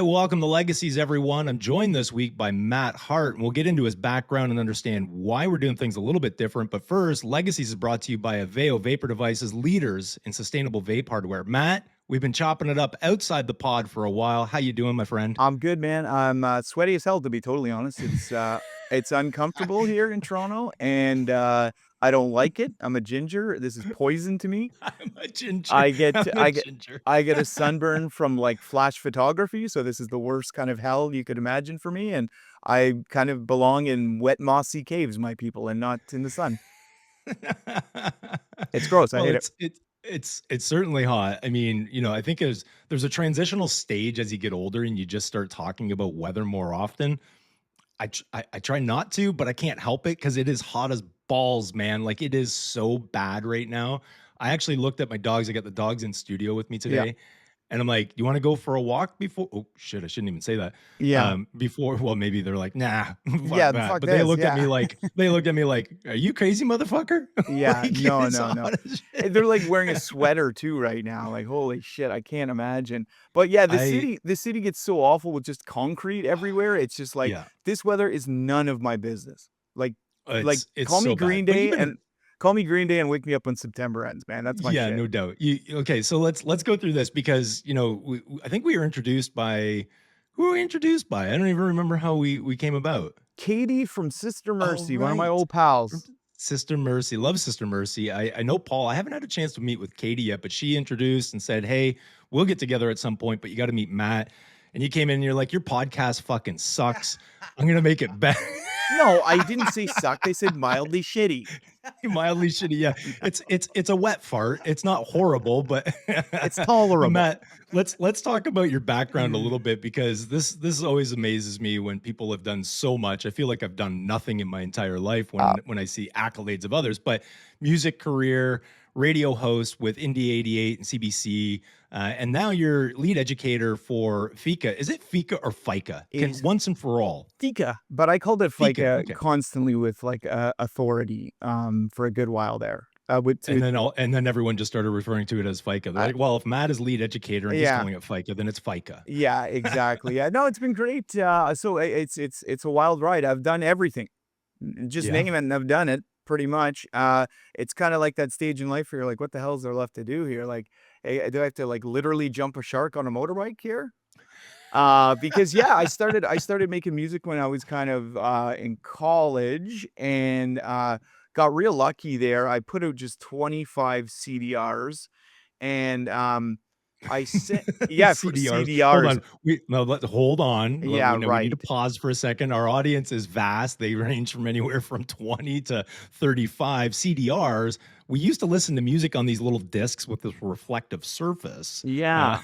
right, welcome to Legacies, everyone. I'm joined this week by Matt Hart, and we'll get into his background and understand why we're doing things a little bit different. But first, Legacies is brought to you by Aveo Vapor Devices, leaders in sustainable vape hardware. Matt, we've been chopping it up outside the pod for a while. How you doing, my friend? I'm good, man. I'm sweaty as hell, to be totally honest. It's uncomfortable here in Toronto, and I don't like it. I'm a ginger. This is poison to me. I'm a ginger. I get I'm a I get ginger. I get a sunburn from like flash photography, so this is the worst kind of hell you could imagine for me. And I kind of belong in wet, mossy caves, my people, and not in the sun. It's gross. I Well, hate it. it's certainly hot. I mean, I think there's a transitional stage as you get older and you just start talking about weather more often. I try not to, but I can't help it because it is hot as balls, man. Like it is so bad right now. I actually looked at my dogs. I got the dogs in studio with me Yeah, today, and I'm like, "You want to go for a walk before?" Oh shit, I shouldn't even say that. yeah, Before, well, maybe they're like, "Nah, fuck yeah. that." Fuck But they this. looked at me Yeah. like, "Are you crazy, motherfucker?" Yeah, Like no, it's no, no. hot as They're, shit. like, wearing a sweater too right now, like, holy shit, I can't imagine. But, yeah, the I city the city gets so awful with just concrete everywhere, it's just like, yeah, this weather is none of my business. Like, it's so bad. call me Green Day and wake me up when September ends, man, that's my Yeah, shit. no doubt. Okay, so let's go through this because I think we were introduced by who were we introduced by? I don't even remember how we came about. Katie from Sister Oh, Mercy, one of my right. old From pals. Sister Mercy. Love Sister Mercy. I know Paul. I haven't had a chance to meet with Katie yet, but she introduced and said, "Hey, we'll get together at some point, but you got to meet Matt." And you came in and you're like, "Your podcast fucking sucks. I'm gonna make it better." No, I didn't say suck, they said mildly shitty. Mildly shitty, yeah. It's a wet fart. It's not horrible, but It's but tolerable. Matt, let's talk about your background a little bit because this always amazes me when people have done so much. I feel like I've done nothing in my entire life Uh, when I see accolades of others, but music career, radio host with Indy 88 and CBC, and now you're lead educator for FIKA. Is it FIKA or FICA? it Can is once and for all. FIKA, but I called it FIKA, FIKA okay. constantly with, like, authority, for a good while there. With And to then everyone just started referring to it as FICA. They're I like, "Well, if Matt is lead educator and he's yeah, calling it FICA, then it's FICA." yeah, exactly, yeah, no, it's been great, so I it's a wild ride, I've done everything. Just Yeah. name it and I've done it, pretty much, it's kinda like that stage in life where you're like, "What the hell is there left to do here?" Like, do I have to, like, literally jump a shark on a motorbike here? Because yeah, I started making music when I was kind of in college and got real lucky there. I put out just 25 CDRs and I sent yeah, for CDRs. Hold CDRs. on. Hold on. Yeah, We need to right. pause for a second. Our audience is vast. They range from anywhere from 20 to 35 CDRs. We used to listen to music on these little discs with this reflective surface. Uh, Yeah.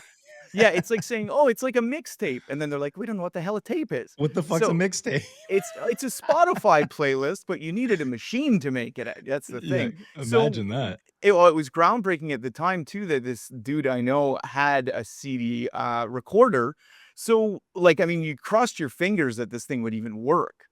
Yeah, it's like saying, "Oh, it's like a mixtape." And then they're like, "We don't know what the hell a tape is." what the fuck's a So mixtape? it's a Spotify playlist, but you needed a machine to make it. That's the Yeah, thing. So imagine that. it was groundbreaking at the time too that this dude I know had a CD recorder. So like I mean, you crossed your fingers that this thing would even work.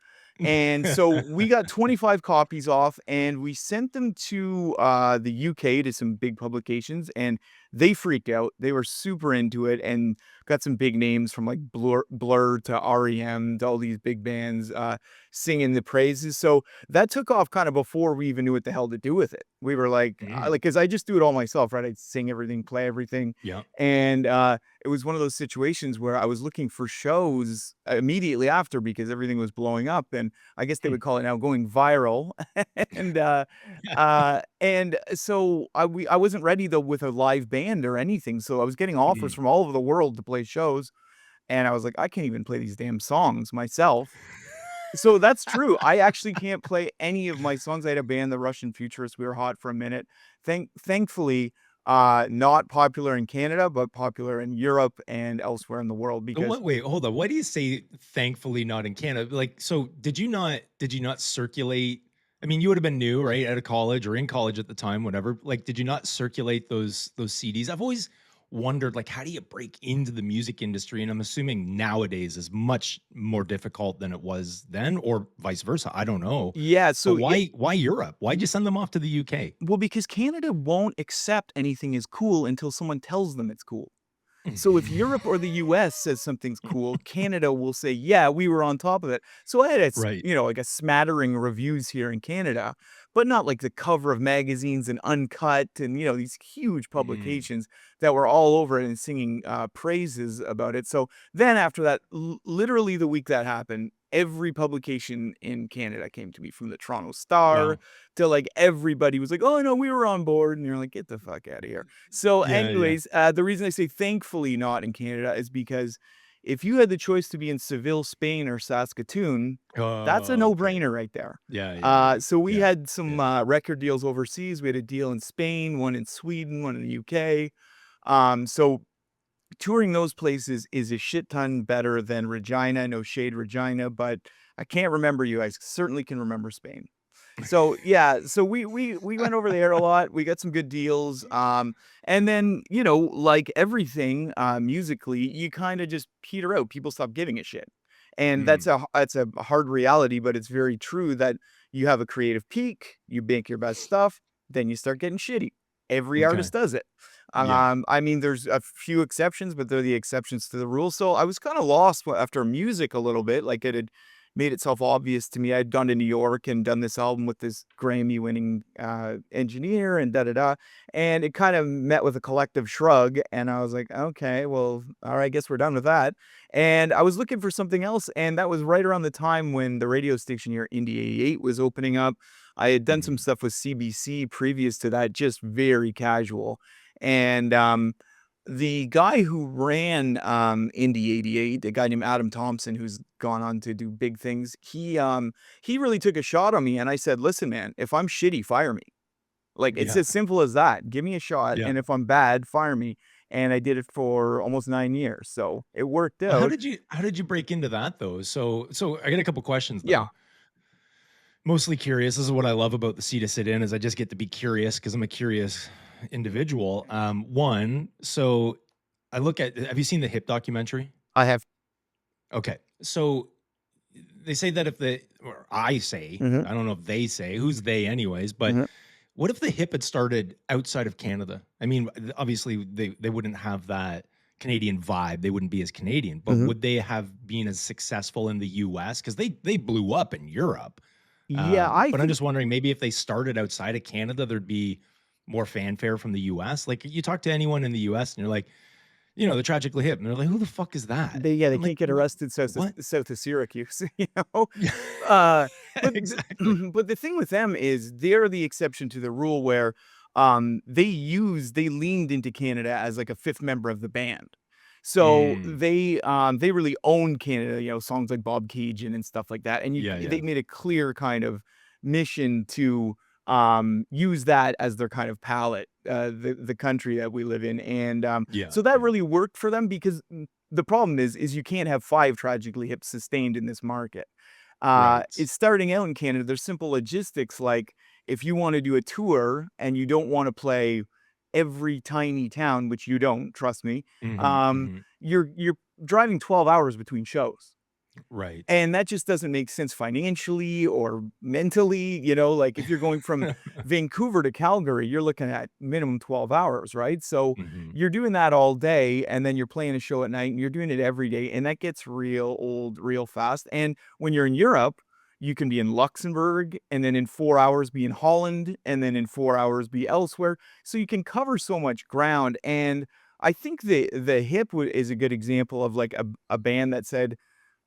And so we got 25 copies off and we sent them to the UK to some big publications and they freaked out. They were super into it and got some big names from like Blur to REM to all these big bands singing the praises. So that took off kind of before we even knew what the hell to do with it. We were Mm, because I just do it all myself, right? I'd sing everything, play everything. yeah. And it was one of those situations where I was looking for shows immediately after because everything was blowing up. And I guess they Hmm. would call it now going viral. and so I wasn't ready though with a live band or anything. So I was getting offers Mm. from all over the world to play shows. And I was like, I can't even play these damn songs myself. So that's true. I actually can't play any of my songs. I had a band, the Russian Futurists. We were hot for a minute. Thankfully, not popular in Canada, but popular in Europe and elsewhere in the world because What wait, hold on. Why do you say thankfully not in Canada? Like, so did you not circulate? I mean, you would have been new, right? Out of college or in college at the time, whatever. Like, did you not circulate those CDs? I've always wondered, like, how do you break into the music industry? And I'm assuming nowadays is much more difficult than it was then, or vice versa. I don't know. yeah, But so yeah, why Europe? Why'd you send them off to the UK? well, because Canada won't accept anything as cool until someone tells them it's cool. So if Europe or the US says something's cool, Canada will say, "Yeah, we were on top of it." So I had Right. like a smattering of reviews here in Canada, but not like the cover of magazines and Uncut and, these huge Mm, publications that were all over it and singing, praises about it. So then after that, literally the week that happened, every publication in Canada came to me, from the Toronto Star wow. to, like, everybody was like, "Oh, no, we were on board." And you're like, "Get the fuck out of here." So Yeah, yeah. anyways, the reason I say thankfully not in Canada is because if you had the choice to be in Seville, Spain or Saskatoon, that's a Oh, okay. no-brainer right there. Yeah, yeah, yeah. So we Yeah, had some, yeah. record deals overseas. We had a deal in Spain, one in Sweden, one in the UK. So touring those places is a shit ton better than Regina. No shade, Regina, but I can't remember you. I certainly can remember Spain. So, yeah, so we went over there a lot. We got some good deals. And then, like everything, musically, you kinda just peter out. People stop giving a shit. And Mm, that's a hard reality, but it's very true that you have a creative peak, you make your best stuff, then you start getting shitty. Every okay. artist does it. Yeah. I mean, there's a few exceptions, but they're the exceptions to the rule. So I was kinda lost after music a little bit. Like, it had made itself obvious to me. I'd gone to New York and done this album with this Grammy-winning, engineer and da da da, and it kind of met with a collective shrug, and I was like, "Okay, well, alright, I guess we're done with that." And I was looking for something else, and that was right around the time when the radio station here, Indy 88, was opening up. I had done some Mhm. stuff with CBC previous to that, just very casual, and, the guy who ran, Indy 88, a guy named Adam Thompson, who's gone on to do big things, he really took a shot on me, and I said, "Listen, man, if I'm shitty, fire me." Like, it's Yeah. as simple as that. Give me a shot, Yeah. and if I'm bad, fire me. And I did it for almost 9 years, so it worked Well, out. how did you break into that though? So I got a couple questions Yeah. though. Mostly curious. This is what I love about the seat to sit in is I just get to be curious because I'm a curious individual. One, so I look at have you seen the hip documentary? I have. Okay. So they say that if the or I say, Mhm, I don't know if they say, who's they anyways, but mhm, what if the hip had started outside of Canada? I mean, obviously they wouldn't have that Canadian vibe. They wouldn't be as Canadian, but mhm. would they have been as successful in the US? Because they blew up in Europe. Yeah, I But I'm think just wondering, maybe if they started outside of Canada, there'd be more fanfare from the US. Like you talk to anyone in the US and you're like, they're tragically hip. And they're like, who the fuck is that? they I'm like, can't get arrested What? south of Syracuse, you know? Uh, but the Exactly. but the thing with them is they're the exception to the rule where, they leaned into Canada as like a 5th member of the band. So Mm, they really owned Canada, songs like Bob Cajun and stuff like that, and yeah, they yeah. made a clear kind of mission to, use that as their kind of palette, the country that we live in, and, Yeah, so that yeah. really worked for them because the problem is you can't have 5 Tragically Hip sustained in this market. Right. It's starting out in Canada, there's simple logistics, like, if you wanna do a tour and you don't wanna play every tiny town, which you don't, trust me, Mhm, mhm. you're driving 12 hours between shows. Right. And that just doesn't make sense financially or mentally, like, if you're going from Vancouver to Calgary, you're looking at minimum 12 hours, right? So, Mhm. you're doing that all day, and then you're playing a show at night, and you're doing it every day, and that gets real old real fast, and when you're in Europe, you can be in Luxembourg, and then in 4 hours be in Holland, and then in 4 hours be elsewhere, so you can cover so much ground, and I think the Hip is a good example of, like, a band that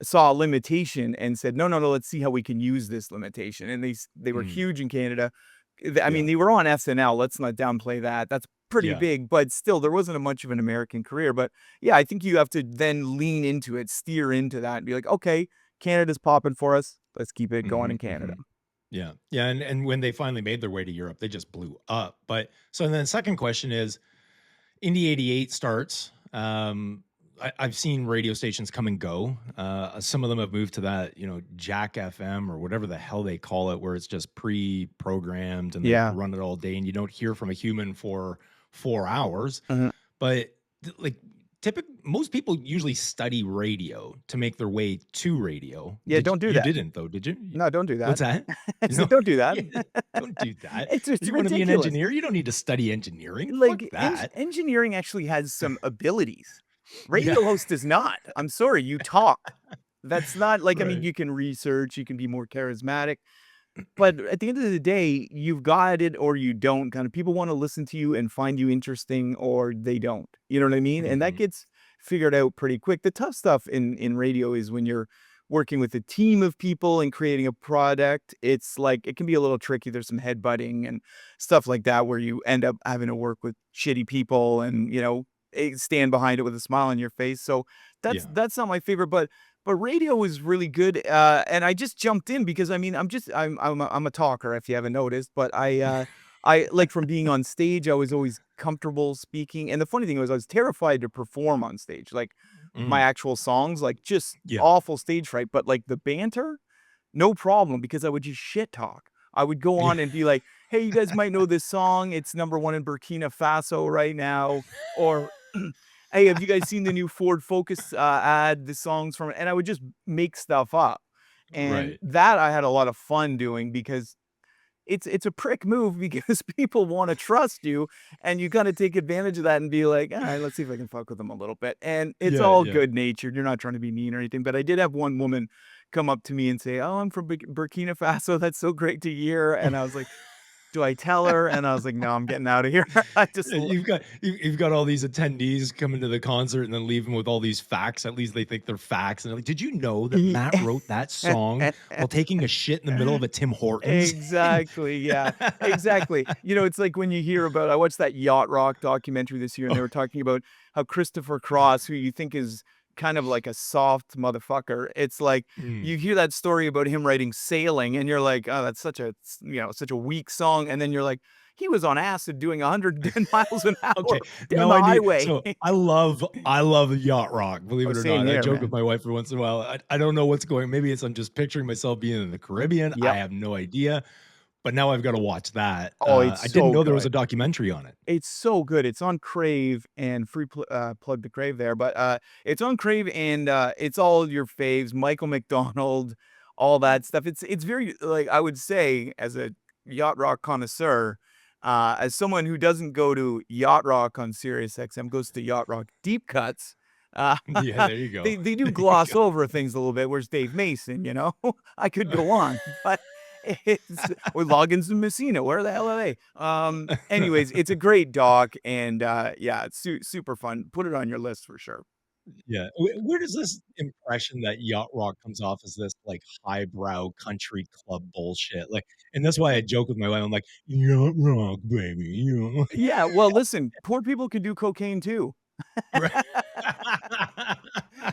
saw a limitation and said, "No, no, no, let's see how we can use this limitation." And they were Mm. huge in Canada. I mean, Yeah. they were on SNL, let's not downplay that. That's pretty Yeah. big, but still, there wasn't a much of an American career. But yeah, I think you have to then lean into it, steer into that, and be like, "Okay, Canada's popping for us. Let's keep it going in Mhm, Canada." mhm. Yeah. Yeah, and when they finally made their way to Europe, they just blew up. But so then the second question is, Indy 88 starts. I've seen radio stations come and go. Some of them have moved to that, Jack FM or whatever the hell they call it, where it's just pre-programmed and they Yeah. run it all day and you don't hear from a human for 4 hours. Mhm. But like most people usually study radio to make their way to radio. Yeah, don't do You that. didn't though, did you? No, don't do What's that. that? I You know, said, "Don't do that." yeah, don't do that. It's You want to be an ridiculous. engineer? You don't need to study engineering. Fuck Like, that. engineering actually has some abilities. Yeah. Radio host does not. I'm sorry, you talk. That's not like, I mean, Right. you can research, you can be more charismatic, but at the end of the day, you've got it or you don't. Kind of people want to listen to you and find you interesting or they don't. You know what I mean? And that Mhm. gets figured out pretty quick. The tough stuff in radio is when you're working with a team of people and creating a product. It's like it can be a little tricky. There's some headbutting and stuff like that where you end up having to work with shitty people and, stand behind it with a smile on your face. So Yeah. that's not my favorite, but radio is really good, and I just jumped in because, I mean, I'm a talker if you haven't noticed, but I like from being on stage, I was always comfortable speaking, and the funny thing was I was terrified to perform on stage, like, my Mm. actual songs, like, just Yeah. awful stage fright, but, like, the banter, no problem because I would just shit talk. I would go Yeah. on and be like, "Hey, you guys might know this song. It's number 1 in Burkina Faso right now," or, "Hey, have you guys seen the new Ford Focus, ad? The songs from" and I would just make stuff up. And Right. that I had a lot of fun doing because it's a prick move because people wanna trust you, and you gotta take advantage of that and be like, "Alright, let's see if I can fuck with them a little bit." And it's Yeah, all yeah. good-natured, you're not trying to be mean or anything, but I did have one woman come up to me and say, "Oh, I'm from Burkina Faso, that's so great to hear," and I was like, "Do I tell her?" And I was like, "No, I'm getting out of here." I just Yeah, l you've got all these attendees coming to the concert and then leaving with all these facts. At least they think they're facts. And they're like, did you know that E Matt wrote that song while taking a shit in the middle of a Tim Hortons? And Exactly, yeah, exactly. It's like when you hear about I watched that Yacht Rock documentary this year, and they oh, were talking about how Christopher Cross, who you think is kind of like a soft motherfucker, it's like mm, you hear that story about him writing Sailing, and you're like, "Oh, that's such a weak song," and then you're like, "He was on acid doing 110 miles an hour okay, down now the I need highway." so I love yacht rock, believe Oh, it or same not. I here, joke with man. my wife every once in a while. I don't know what's going. Maybe it's I'm just picturing myself being in the Caribbean. I Yep. have no idea. But now I've got to watch that. Oh, it's I didn't so know there was a good. documentary on it. It's so good. It's on Crave and plug to Crave there, but, it's on Crave and, it's all your faves, Michael McDonald, all that stuff. It's very like, I would say, as a yacht rock connoisseur, as someone who doesn't go to yacht rock on Sirius XM, goes to yacht rock deep cuts, uh, Yeah, there you go. they do There you gloss go. over things a little bit. Where's Dave Mason, you know? I could go on, but it's or Loggins and Messina, where the hell are they? Anyways, it's a great doc and, yeah, it's super fun. Put it on your list for sure. Yeah. Where does this impression that yacht rock comes off as this, like, highbrow country club bullshit? Like and that's why I joke with my wife, I'm like, "Yacht rock, baby, you know?" Yeah, well, listen, poor people can do cocaine too. Right.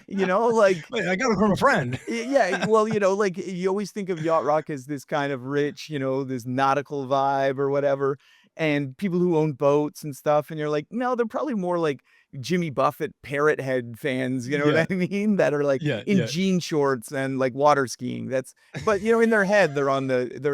Like Wait, I got it from a friend. Yeah, well, like, you always think of yacht rock as this kind of rich, this nautical vibe or whatever, and people who own boats and stuff, and you're like, "No, they're probably more like Jimmy Buffett parrot head fans," you know what Yeah. I mean? That are, like, Yeah, in yeah. jean shorts and, like, water skiing. But, in their head, they're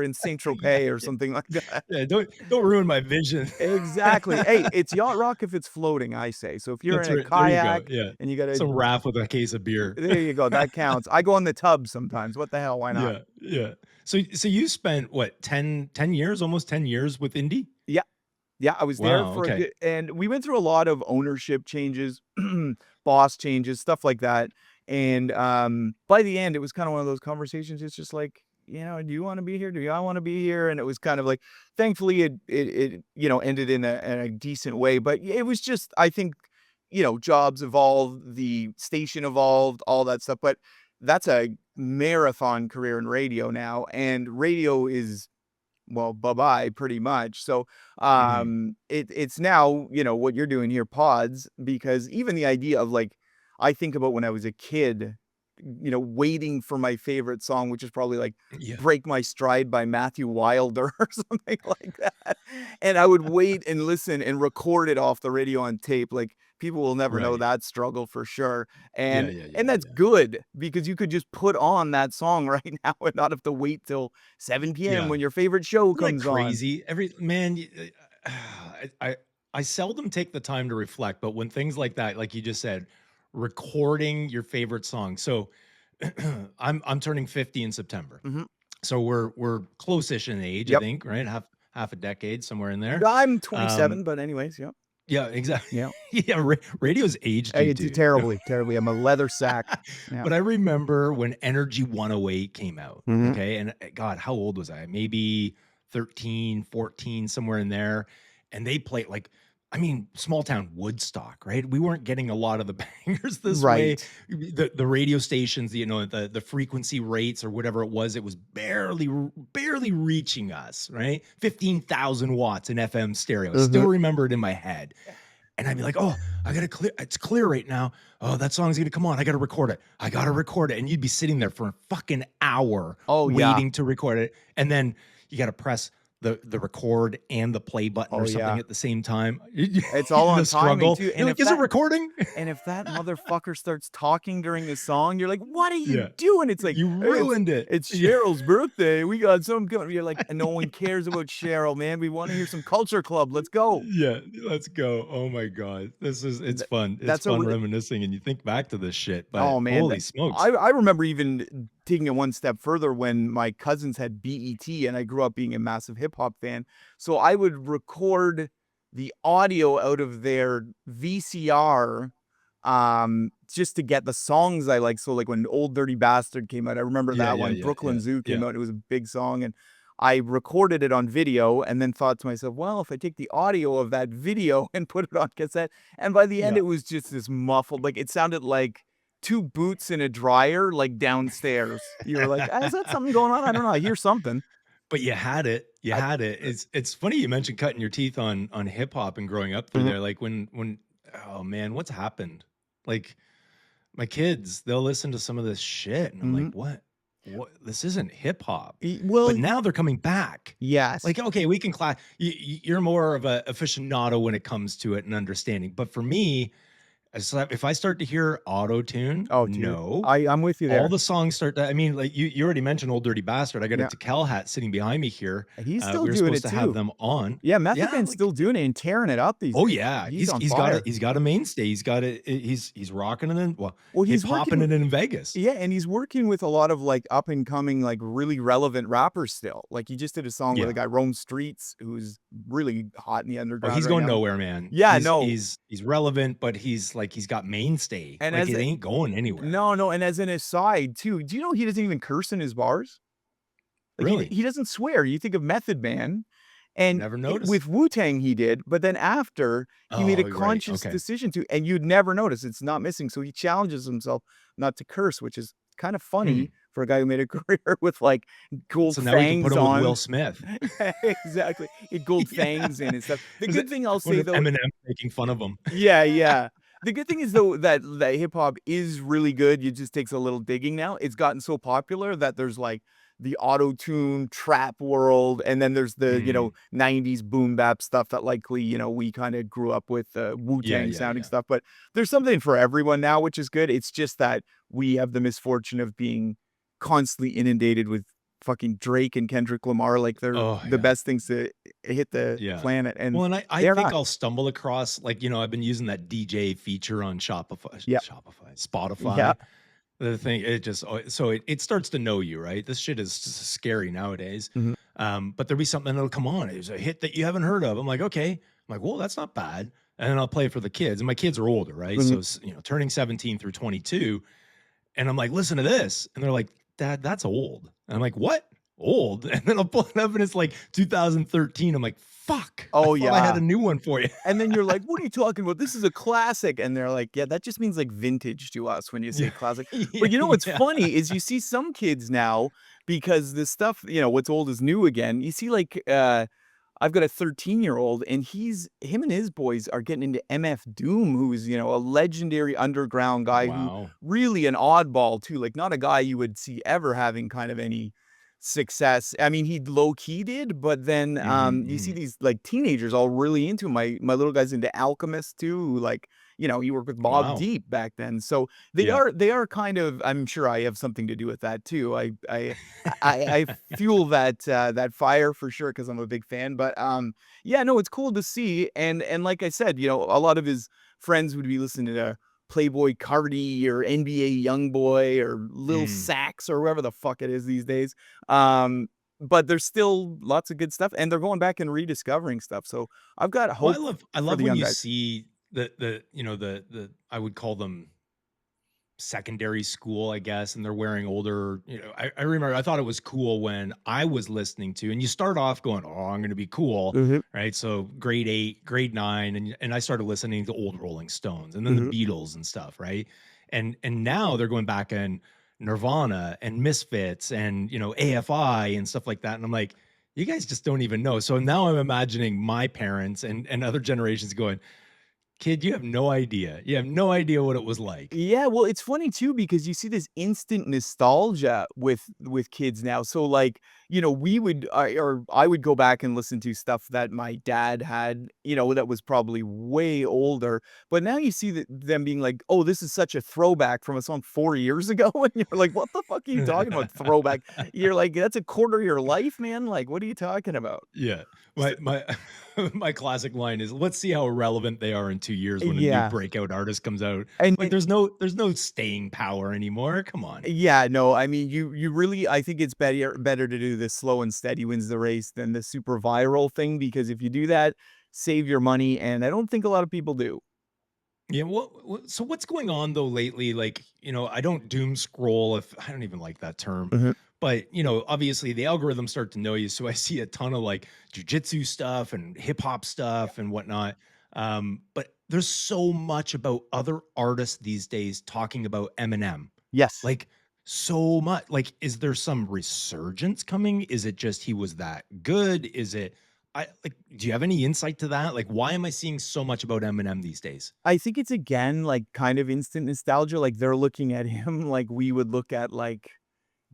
in Saint Yeah, Tropez or yeah. something like that. Yeah, don't ruin my vision. Exactly. Hey, it's yacht rock if it's floating, I say. So if you're That's in a right. There you go. kayak Yeah. and you gotta Some raff with a case of beer. there you go, that counts. I go in the tub sometimes. What the hell? Why not? Yeah, yeah. So you spent what, 10 years, almost 10 years with Indy? Yeah. Yeah, I was there Wow, for a okay. good and we went through a lot of ownership changes, boss changes, stuff like that, and, by the end, it was kinda one of those conversations, it's just like, "Do you wanna be here? Do I wanna be here?" And it was kind of like thankfully, it ended in a decent way, but it was just I think, jobs evolved, the station evolved, all that stuff, but that's a marathon career in radio now, and radio is well, bye-bye pretty much. So, Mhm. it's now, what you're doing here, pods, because even the idea of like, I think about when I was a kid, waiting for my favorite song, which is probably like Yeah. Break My Stride by Matthew Wilder or something like that. And I would wait and listen and record it off the radio on tape. Like people will never know Right. that struggle for sure. Yeah, And yeah, and yeah, that's yeah. good because you could just put on that song right now and not have to wait till 7 PM Yeah. when your favorite show Isn't that comes on. crazy? Every man, I seldom take the time to reflect, but when things like that, like you just said, recording your favorite song. So I'm turning 50 in September. Mhm. So we're close-ish in age, I Yep. think, right? Half a decade, somewhere in there. I'm Um, 27, but anyways, yep. Yeah, exactly. Yeah. Yeah, radio's aged you, dude. Terribly, terribly. I'm a leather sack. Yeah. But I remember when Energy 108 came out, Mhm. okay? And God, how old was I? Maybe 13, 14, somewhere in there. And they played like, I mean, small town Woodstock, right? We weren't getting a lot of the bangers this way. Right. The radio stations, the frequency rates or whatever it was barely reaching us, right? 15,000 watts in FM stereo. Still Mhm. remember it in my head. And I'd be like, "Oh, I gotta clear. It's clear right now. Oh, that song's gonna come on. I gotta record it. I gotta record it." And you'd be sitting there for a fucking hour Oh, yeah. waiting to record it, and then you gotta press the record and the play button or Oh, something yeah. at the same time. It's all The on timing struggle. too, You're like, "Is it recording?" and if that motherfucker starts talking during the song, you're like, "What are you Yeah, doing?" It's like, you "Hey, ruined it. it's Yeah, Cheryl's birthday. We got something going." You're like, "No one cares about Cheryl, man. We wanna hear some Culture Club. Let's go." yeah. Let's go. Oh my god, it's Th fun. It's that's a fun really reminiscing, and you think back to this shit. But Oh, man, holy that smokes, I remember even taking it one step further when my cousins had BET, and I grew up being a massive hip hop fan. So I would record the audio out of their VCR, just to get the songs I like. So, like, when Old Dirty Bastard came out, I remember yeah, that yeah, one. yeah, Brooklyn yeah, Zoo came yeah, out, it was a big song, and I recorded it on video and then thought to myself, "Well, if I take the audio of that video and put it on cassette," and by the end, yeah. it was just this muffled, like, it sounded like 2 boots in a dryer, like, downstairs. You were like, "Ah, is that something going on? I don't know. I hear something." But you had it. You I had it. It's funny you mentioned cutting your teeth on hip hop and growing up through Mhm, there. Like when oh man, what's happened? Like my kids, they'll listen to some of this shit and I'm like, mhm. "What? What? This isn't hip hop." Well, But now they're coming back. yes. Like, okay, we can class you're more of a aficionado when it comes to it and understanding. But for me, if I start to hear auto tune, Oh, dude. no. I'm with you All there. the songs start to I mean, like, you already mentioned Old Dirty Bastard. I got a Yeah. Tical hat sitting behind me here. And he's still We were doing supposed it to have too. them on. Yeah, Method Yeah, Man's like still doing it and tearing it up these oh, days. yeah. He's on He's got a fire. he's got a mainstay. He's rocking it in well, Well, hip he's hopping working it in Vegas. Yeah, and he's working with a lot of, like, up and coming, like, really relevant rappers still. Like, he just did a song with a Yeah. guy, Rome Streets, who's really hot in the Oh, underground he's right going now. nowhere, man. Yeah, no. He's relevant, but he's got mainstay. And Like, as it a ain't going anywhere. No, no, and as an aside too, do you know he doesn't even curse in his bars? Like, Really? he doesn't swear. You think of Method Man, and Never I noticed. with Wu-Tang he did, but then after, he made a Oh, right. conscious Okay. decision to, and you'd never notice, it's not missing, so he challenges himself not to curse, which is kind of Hmm. funny for a guy who made a career with, like, gold So now we can put fangs him with Will on. Smith. Exactly. He had gold Yeah. fangs in and stuff. The Is it good thing I'll what say if though Eminem making fun of him? Yeah, yeah. The good thing is though that hip hop is really good. It just takes a little digging now. It's gotten so popular that there's like the auto-tune trap world, and then there's the, Mm. 90s boom bap stuff that likely, we kind of grew up with Yeah, Wu-Tang yeah, sounding yeah. stuff. But there's something for everyone now, which is good. It's just that we have the misfortune of being constantly inundated with fucking Drake and Kendrick Lamar like they're Oh, the yeah. best things to hit the Yeah. planet, and Well, and I they're think not. I'll stumble across like, I've been using that DJ feature on Yeah. Yeah. Spotify. The thing, it just so it starts to know you, right? This shit is scary nowadays. Mhm. But there'll be something that'll come on. It's a hit that you haven't heard of. I'm like, okay. I'm like, well, that's not bad. And then I'll play it for the kids. And my kids are older, right? So, Mhm. turning 17 through 22. And I'm like, listen to this. And they're like, Dad, that's old. And I'm like, what? Old? And then I'll pull it up and it's like 2013. I'm like, fuck. I Oh, thought I had yeah. a new one for you. And then you're like, "What are you talking about? This is a classic." And they're like, "Yeah, that just means, like, vintage to us when you say Yeah. classic." Yeah. But you know what's Yeah. funny is you see some kids now because this stuff, what's old is new again. You see, like, I've got a 13-year-old, and him and his boys are getting into MF Doom, who's, a legendary underground guy who Wow. really an oddball too, like, not a guy you would see ever having kind of any success. I mean, he low key did, but then, Hmm. you see Hmm. these, like, teenagers all really into him. My little guy's into Alchemist too, who, like, he worked with Bob Wow. Deep back then. So Yeah. they are kind of, I'm sure I have something to do with that too. I fuel that fire for sure because 'cause I'm a big fan, but, yeah, no, it's cool to see, and like I said, a lot of his friends would be listening to Playboy Cardi or NBA YoungBoy or Lil Mm. Sax or whoever the fuck it is these days. Um, but there's still lots of good stuff, and they're going back and rediscovering stuff. So I've got Well, hope I for love the when young you guys. see the you know the I would call them secondary school, I guess, and they're wearing older, I remember I thought it was cool when I was listening to, and you start off going, "Oh, I'm gonna be cool," Mhm, right? So grade 8, grade 9, and I started listening to old Rolling Stones and then the mhm. Beatles and stuff, right? And now they're going back and Nirvana and Misfits and AFI and stuff like that. And I'm like, you guys just don't even know. So now I'm imagining my parents and other generations going, kid, you have no idea. You have no idea what it was like. Yeah, well, it's funny too because you see this instant nostalgia with kids now. So like, we would or I would go back and listen to stuff that my dad had, that was probably way older. But now you see that them being like, "Oh, this is such a throwback from a song 4 years ago." And you're like, "What the fuck are you talking about throwback?" You're like, "That's a quarter of your life, man. Like, what are you talking about?" Yeah. So, My my classic line is, "Let's see how relevant they are in 2 years when a new yeah. breakout artist comes out." Like, And there's no staying power anymore, come on. yeah, no, I mean, you really I think it's better to do the slow and steady wins the race than the super viral thing, because if you do that, save your money, and I don't think a lot of people do. Yeah, so what's going on though lately? Like, I don't doom scroll if I don't even like that term, Mhm. but obviously the algorithms start to know you. So I see a ton of like jujitsu stuff and hip hop Yeah. stuff and whatnot. But there's so much about other artists these days talking about Eminem. Yes. Like so much. Like, is there some resurgence coming? Is it just he was that good? Is it do you have any insight to that? Like, why am I seeing so much about Eminem these days? I think it's again, like, kind of instant nostalgia, like, they're looking at him like we would look at, like,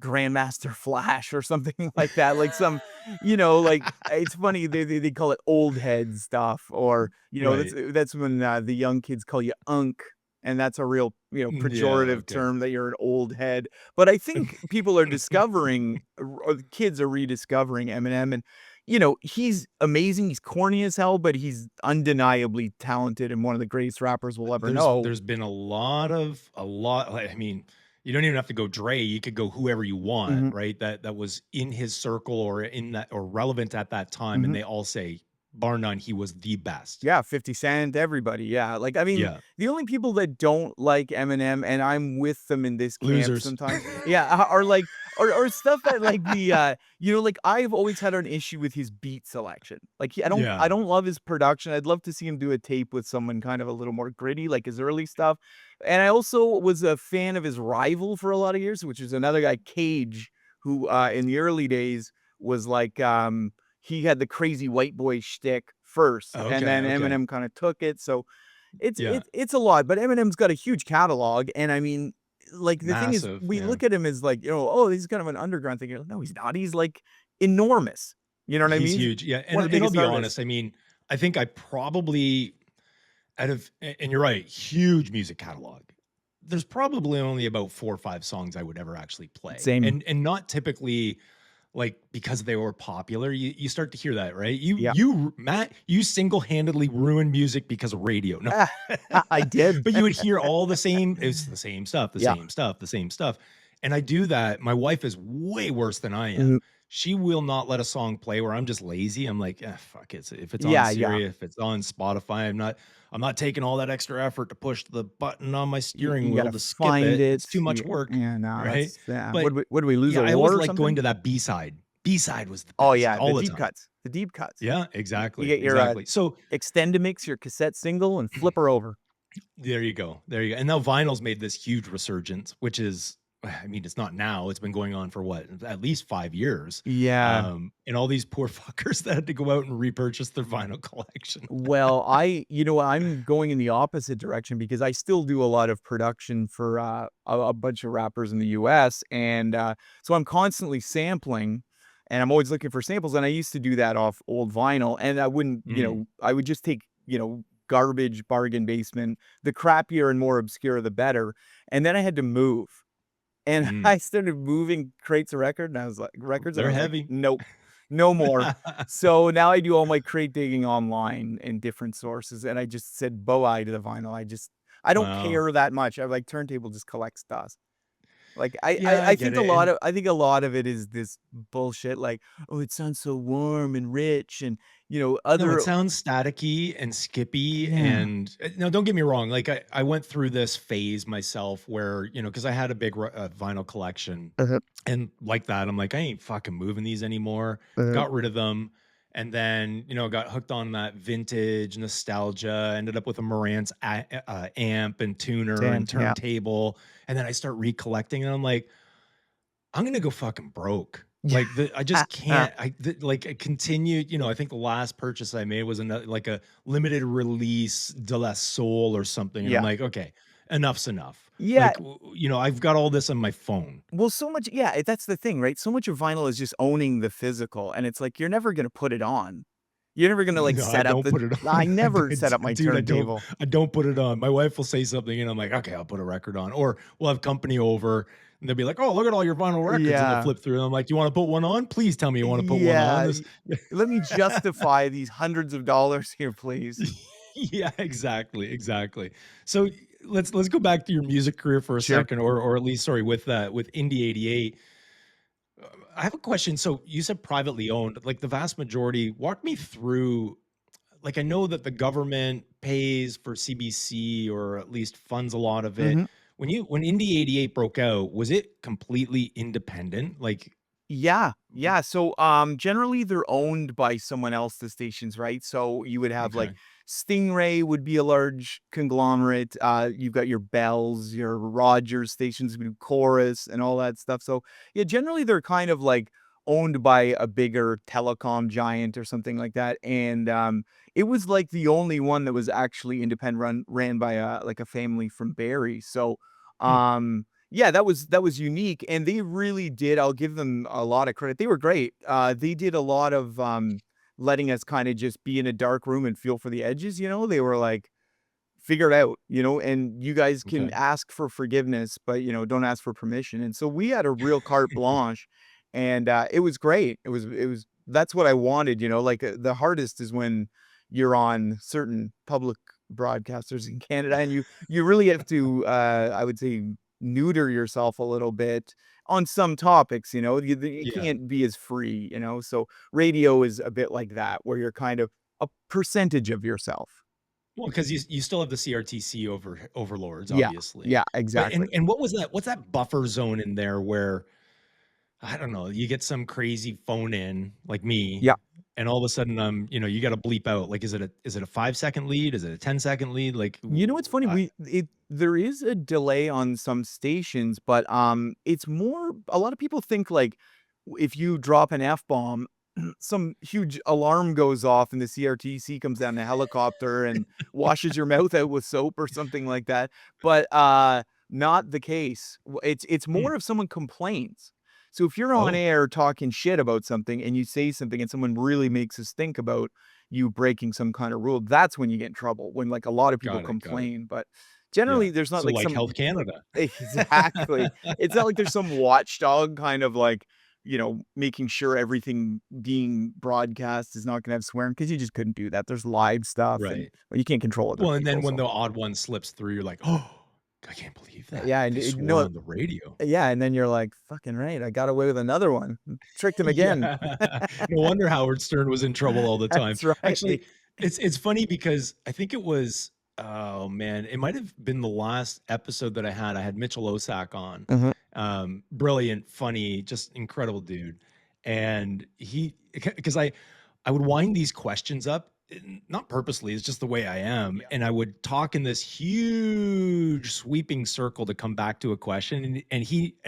Grandmaster Flash or something like that, like some, like, it's funny, they call it old head stuff, or, that's Right. that's when, the young kids call you "unk," and that's a real, Yeah, pejorative okay. term that you're an old head. But I think people are discovering, or the kids are rediscovering Eminem, and, he's amazing, he's corny as hell, but he's undeniably talented and one of the greatest rappers we'll ever know. There's been a lot, like, I mean, you don't even have to go Dre, you could go whoever you want, Mhm, right? That was in his circle or in that or relevant at that time, and mhm. they all say, bar none, he was the best. Yeah, 50 Cent, everybody, yeah, like, I mean, Yeah. the only people that don't like Eminem, and I'm with them in this camp Losers. sometimes, yeah, are like, or stuff that like like, I've always had an issue with his beat selection, like, I Yeah. don't love his production, I'd love to see him do a tape with someone kind of a little more gritty, like his early stuff, and I also was a fan of his rival for a lot of years, which is another guy, Cage, who, in the early days was like, he had the crazy white boy shtick first, and Okay, then okay. Eminem kinda took it, so Yeah. it's a lot, but Eminem's got a huge catalog, and I mean, like, the thing is, Massive, we yeah. look at him as like, "Oh, he's kind of an underground thing." You're like, "No, he's not, he's, like, enormous." You know what I He's mean? He's huge, yeah, one of the and I'll biggest be artists. honest, I mean, I think I probably out of and you're right, huge music catalog. There's probably only about 4 or 5 songs I would ever actually play, Same. and not typically, like, because they were popular. You start to hear that, right? Yeah. Matt, you single-handedly ruined music because of radio. No. I did. But you would hear all the same it's the same stuff, the Yeah. same stuff, the same stuff, and I do that. My wife is way worse than I am. Mhm. She will not let a song play where I'm just lazy. I'm like, fuck it. If it's on Yeah, yeah. Siri, if it's on Spotify, I'm not taking all that extra effort to push the button on my steering You wheel gotta to skip find it. it. It's too much Yeah, work, yeah, no, right? that's yeah. But Would we lose yeah, a I always war or like going something? to that B-side. B-side was the Oh, best yeah, the all the deep time. cuts. The deep cuts. Yeah, You exactly, get your, exactly. So Extendamix, your cassette single, and flip her over. there you go. There you go. And now vinyl's made this huge resurgence, which is, I mean, it's not now. It's been going on for what, at least 5 years. Yeah. And all these poor fuckers that had to go out and repurchase their vinyl collection. Well, I'm going in the opposite direction because I still do a lot of production for, a bunch of rappers in the US, and, so I'm constantly sampling, and I'm always looking for samples, and I used to do that off old vinyl, and I wouldn't, Mm, I would just take, garbage bargain basement, the crappier and more obscure, the better, and then I had to move, and mm. I started moving crates of records, and I They're was like, heavy. "Nope, no more." So now I do all my crate digging online in different sources, and I just said bye to the vinyl. I don't Wow. care that much. I like turntable just collects dust. Like, I I Yeah, I I get think a it, lot and of I think a lot of it is this bullshit, like, "Oh, it sounds so warm and rich," and, no, it other sounds staticky and skippy, yeah. and, no, don't get me wrong, like, I went through this phase myself where, because I had a big vinyl collection, Uh-huh, and like that, I'm like, "I ain't fucking moving these anymore," uh-huh. got rid of them, and then, got hooked on that vintage nostalgia, ended up with a Marantz amp and tuner and Damn, yeah. turntable, and then I start recollecting, and I'm like, I'm gonna go fucking broke. Yeah. Like, I just can't. Like, I continued. I think the last purchase I made was like a limited release De La Soul or something, and I'm Yeah. like, okay, enough's enough. Yeah, Like, I've got all this on my phone. well, so much yeah, that's the thing, right? So much of vinyl is just owning the physical, and it's like, you're never gonna put it on. You're never gonna, like, No, I set up don't the put it I on. never set up my Dude, turntable. I don't put it on. My wife will say something, and I'm like, okay, I'll put a record on, or we'll have company over. And they'll be like, "Oh, look at all your vinyl records," and they'll Yeah. flip through. And I'm like, "You want to put one on? Please tell me you want to put one on." Yeah, This, let me justify these hundreds of dollars here, please. Yeah, exactly, exactly. So let's go back to your music career for a Sure. second, or at least, sorry, with Indy '88. I have a question. So you said privately owned, like the vast majority. Walk me through. Like, I know that the government pays for CBC, or at least funds a lot of it. Mhm. When Indy '88 broke out, was it completely independent? Like, Yeah, yeah, so, generally, they're owned by someone else, the stations, right? So, you would have, like, okay, Stingray would be a large conglomerate, you've got your Bells, your Rogers stations, with Chorus, and all that stuff, so, yeah, generally, they're kind of, like, owned by a bigger telecom giant or something like that, and, it was, like, the only one that was actually independent ran by a family from Barrie, so, hmm, yeah, that was unique, and they really did I'll give them a lot of credit. They were great. They did a lot of, letting us kinda just be in a dark room and feel for the edges, They were like, "Figure it out," and you guys can okay, ask for forgiveness, but, don't ask for permission, and so we had a real carte blanche, and, it was great. It was that's what I wanted, like, the hardest is when you're on certain public broadcasters in Canada, and you really have to, I would say, neuter yourself a little bit on some topics, you yeah. can't be as free, so radio is a bit like that, where you're kind of a percentage of yourself. Well, because you still have the CRTC overlords, Yeah, obviously. yeah, But exactly. and what was that? What's that buffer zone in there where, I don't know, you get some crazy phone in like me, Yeah. and all of a sudden, you got to bleep out. Like, is it a 5 second lead? Is it a 10 second lead? Like, You know what's funny? There is a delay on some stations, but, it's more a lot of people think, like, if you drop an F-bomb, some huge alarm goes off and the CRTC comes down in a helicopter and washes your mouth out with soap or something like that, but, not the case. It's hmm, more if someone complains. So if you're on oh, air talking shit about something and you say something and someone really makes us think about you breaking some kind of rule, that's when you get in trouble, when, like, a lot of people got it. complain, but Yeah. generally, there's not, So, like, like, some Health Canada. exactly. It's not like there's some watchdog kind of, like, making sure everything being broadcast is not gonna have swearing because you just couldn't do that. There's live stuff and, Right. well, you can't control other Well, and then people, when so the odd one slips through, you're like, oh, I can't believe that yeah, and they you swore know on the radio. yeah, and then you're like, "Fucking right, I got away with another one. Tricked him again." Yeah. No wonder Howard Stern was in trouble all the time. That's right. Actually, it's funny because I think it was, oh man, it might have been the last episode that I had. I had Mitchell Osak on. Mhm. Brilliant, funny, just incredible dude. And because I would wind these questions up, not purposely, it's just the way I am. Yeah. And I would talk in this huge sweeping circle to come back to a question. And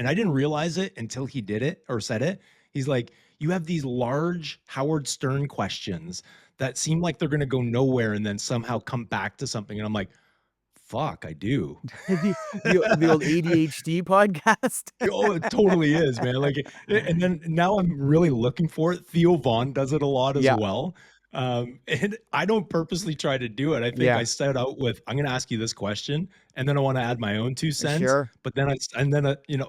I didn't realize it until he did it or said it. He's like, you have these large Howard Stern questions that seem like they're going to go nowhere and then somehow come back to something. And I'm like, fuck, I do. The old ADHD podcast? Oh, it totally is, man. Like, and then now I'm really looking for it. Theo Vaughn does it a lot as Yeah, well. And I don't purposely try to do it. I think I yeah, set out with, I'm going to ask you this question, and then I want to add my own 2 cents. sure. But then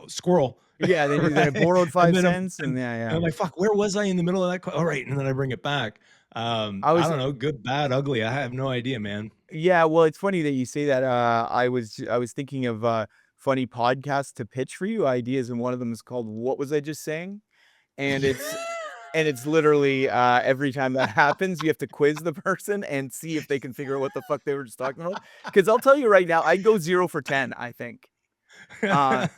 squirrel, Yeah, then I right? borrowed And 5 then cents and yeah, and yeah. I'm like, fuck, where was I in the middle of that? All right, and then I bring it back. I I was don't know, good, bad, ugly. I have no idea, man. yeah, well, it's funny that you say that, I was thinking of, funny podcasts to pitch for you, ideas, and one of them is called "What Was I Just Saying?" And it's literally, every time that happens, you have to quiz the person and see if they can figure out what the fuck they were just talking about. Because 'Cause I'll tell you right now, I'd go 0 for 10, I think. Uh,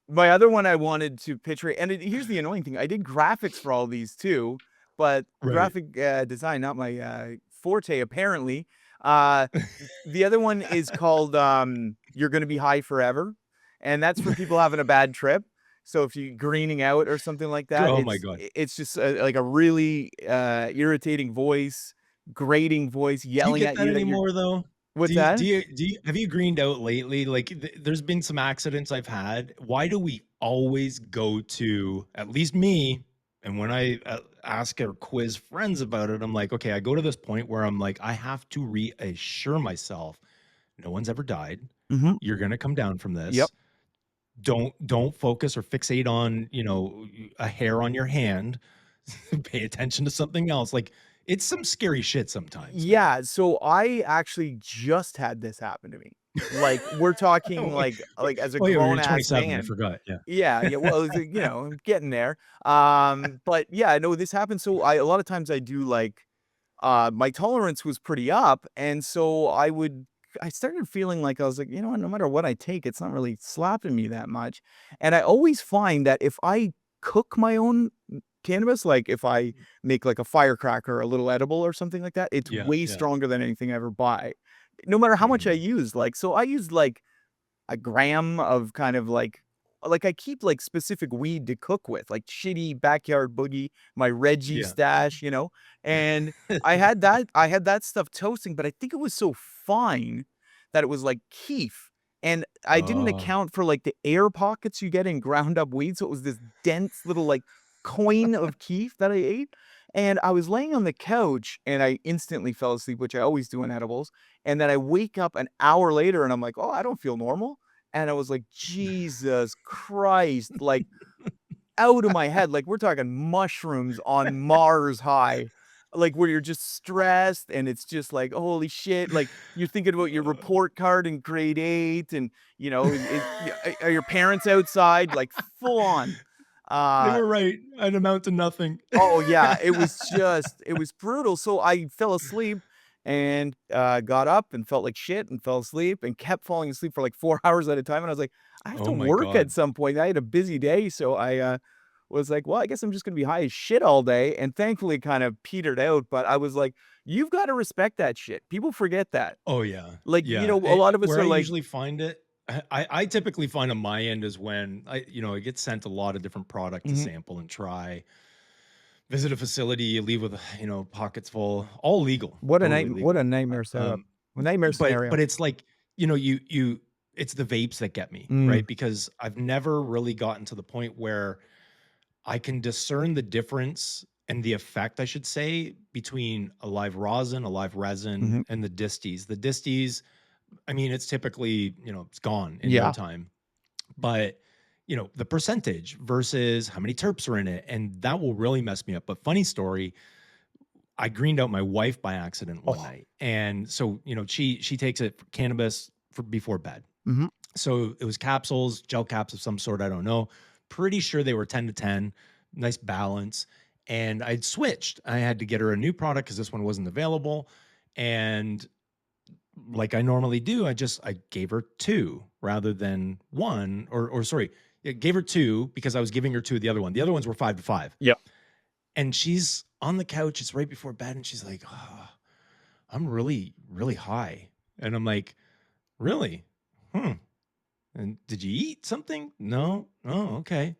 my other one I wanted to pitch and here's the annoying thing, I did graphics for all these too, but Right. graphic, design, not my, forte apparently. Uh, the other one is called, "You're Gonna Be High Forever," and that's for people having a bad trip. So if you're greening out or something like that, Oh my god. it's just like a really, irritating voice, grating voice Do you yelling get at that you that you're anymore though? what's that? Do you have you greened out lately? Like there's been some accidents I've had. Why do we always go to, at least me, and when I ask or quiz friends about it, I'm like, okay, I go to this point where I'm like, I have to reassure myself, no one's ever died. Mhm. You're gonna come down from Yep. this. Don't focus or fixate on, a hair on your hand. Pay attention to something else. Like it's some scary shit sometimes, man. Yeah, so I actually just had this happen to me. Like, we're talking Oh, as a oh yeah, you're grown ass 27. I man. forgot. Yeah. Yeah, yeah, well, it's, I'm getting there. But yeah, no, this happened, so I a lot of times I do, my tolerance was pretty up, and so I started feeling like I was like, "You know what? No matter what I take, it's not really slapping me that much." And I always find that if I cook my own cannabis, like if I make like a firecracker, a little edible or something like that, it's Yeah, way yeah. stronger than anything I ever buy. No matter how much I Mhm. use, so I used like a gram of kind of I keep, like, specific weed to cook with, like shitty backyard boogie, my Reggie Yeah. stash, and I had that stuff toasting, but I think it was so fine that it was like keef, and I didn't Oh. account for, like, the air pockets you get in ground up weed, so it was this dense little, like, coin of keef that I ate, and I was laying on the couch, and I instantly fell asleep, which I always do in edibles, and then I wake up an hour later and I'm like, "Oh, I don't feel normal." And I was like, "Jesus Christ," like, out of my head, like, we're talking mushrooms on Mars high, like, where you're just stressed and it's just like, "Holy shit," like, you're thinking about your report card in grade 8 and, are your parents outside? Like, full on. They Uh were right. I'd amount to nothing. Oh, yeah, it was brutal, so I fell asleep and, got up and felt like shit and fell asleep and kept falling asleep for, like, 4 hours at a time, and I was like, "I have to Oh my work at god. some point." I had a busy day, so I, was like, "Well, I guess I'm just gonna be high as shit all day," and thankfully, it kind of petered out, but I was like, "You've gotta respect that shit." People forget that. Oh, yeah. Like, Yeah. a lot of us Where are I like usually find it, I typically find on my end is when I get sent a lot of different product to Mhm. sample and try. Visit a facility, you leave with, pockets full, all legal, totally What a legal. nightmare setup. Um, A nightmare but scenario. it's like, you it's the vapes that get me, Mm, right? Because I've never really gotten to the point where I can discern the difference and the effect, I should say, between a live rosin, a live resin, mhm. and the disties. The disties, I mean, it's typically, it's gone in no Yeah. time. But, the percentage versus how many terps are in it, and that will really mess me up. But funny story, I greened out my wife by accident one Oh. night. And so, she takes it for cannabis for before bed. Mhm. So it was capsules, gel caps of some sort, I don't know. Pretty sure they were 10 to 10, nice balance. And I'd switched. I had to get her a new product because this one wasn't available. And like I normally do, I gave her two rather than one, or sorry, I gave her two because I was giving her two of the other one. The other ones were 5 to 5. Yep. And she's on the couch, it's right before bed, and she's like, "Oh, I'm really, really high." And I'm like, "Really? Hmm. And did you eat something? No? Oh, okay."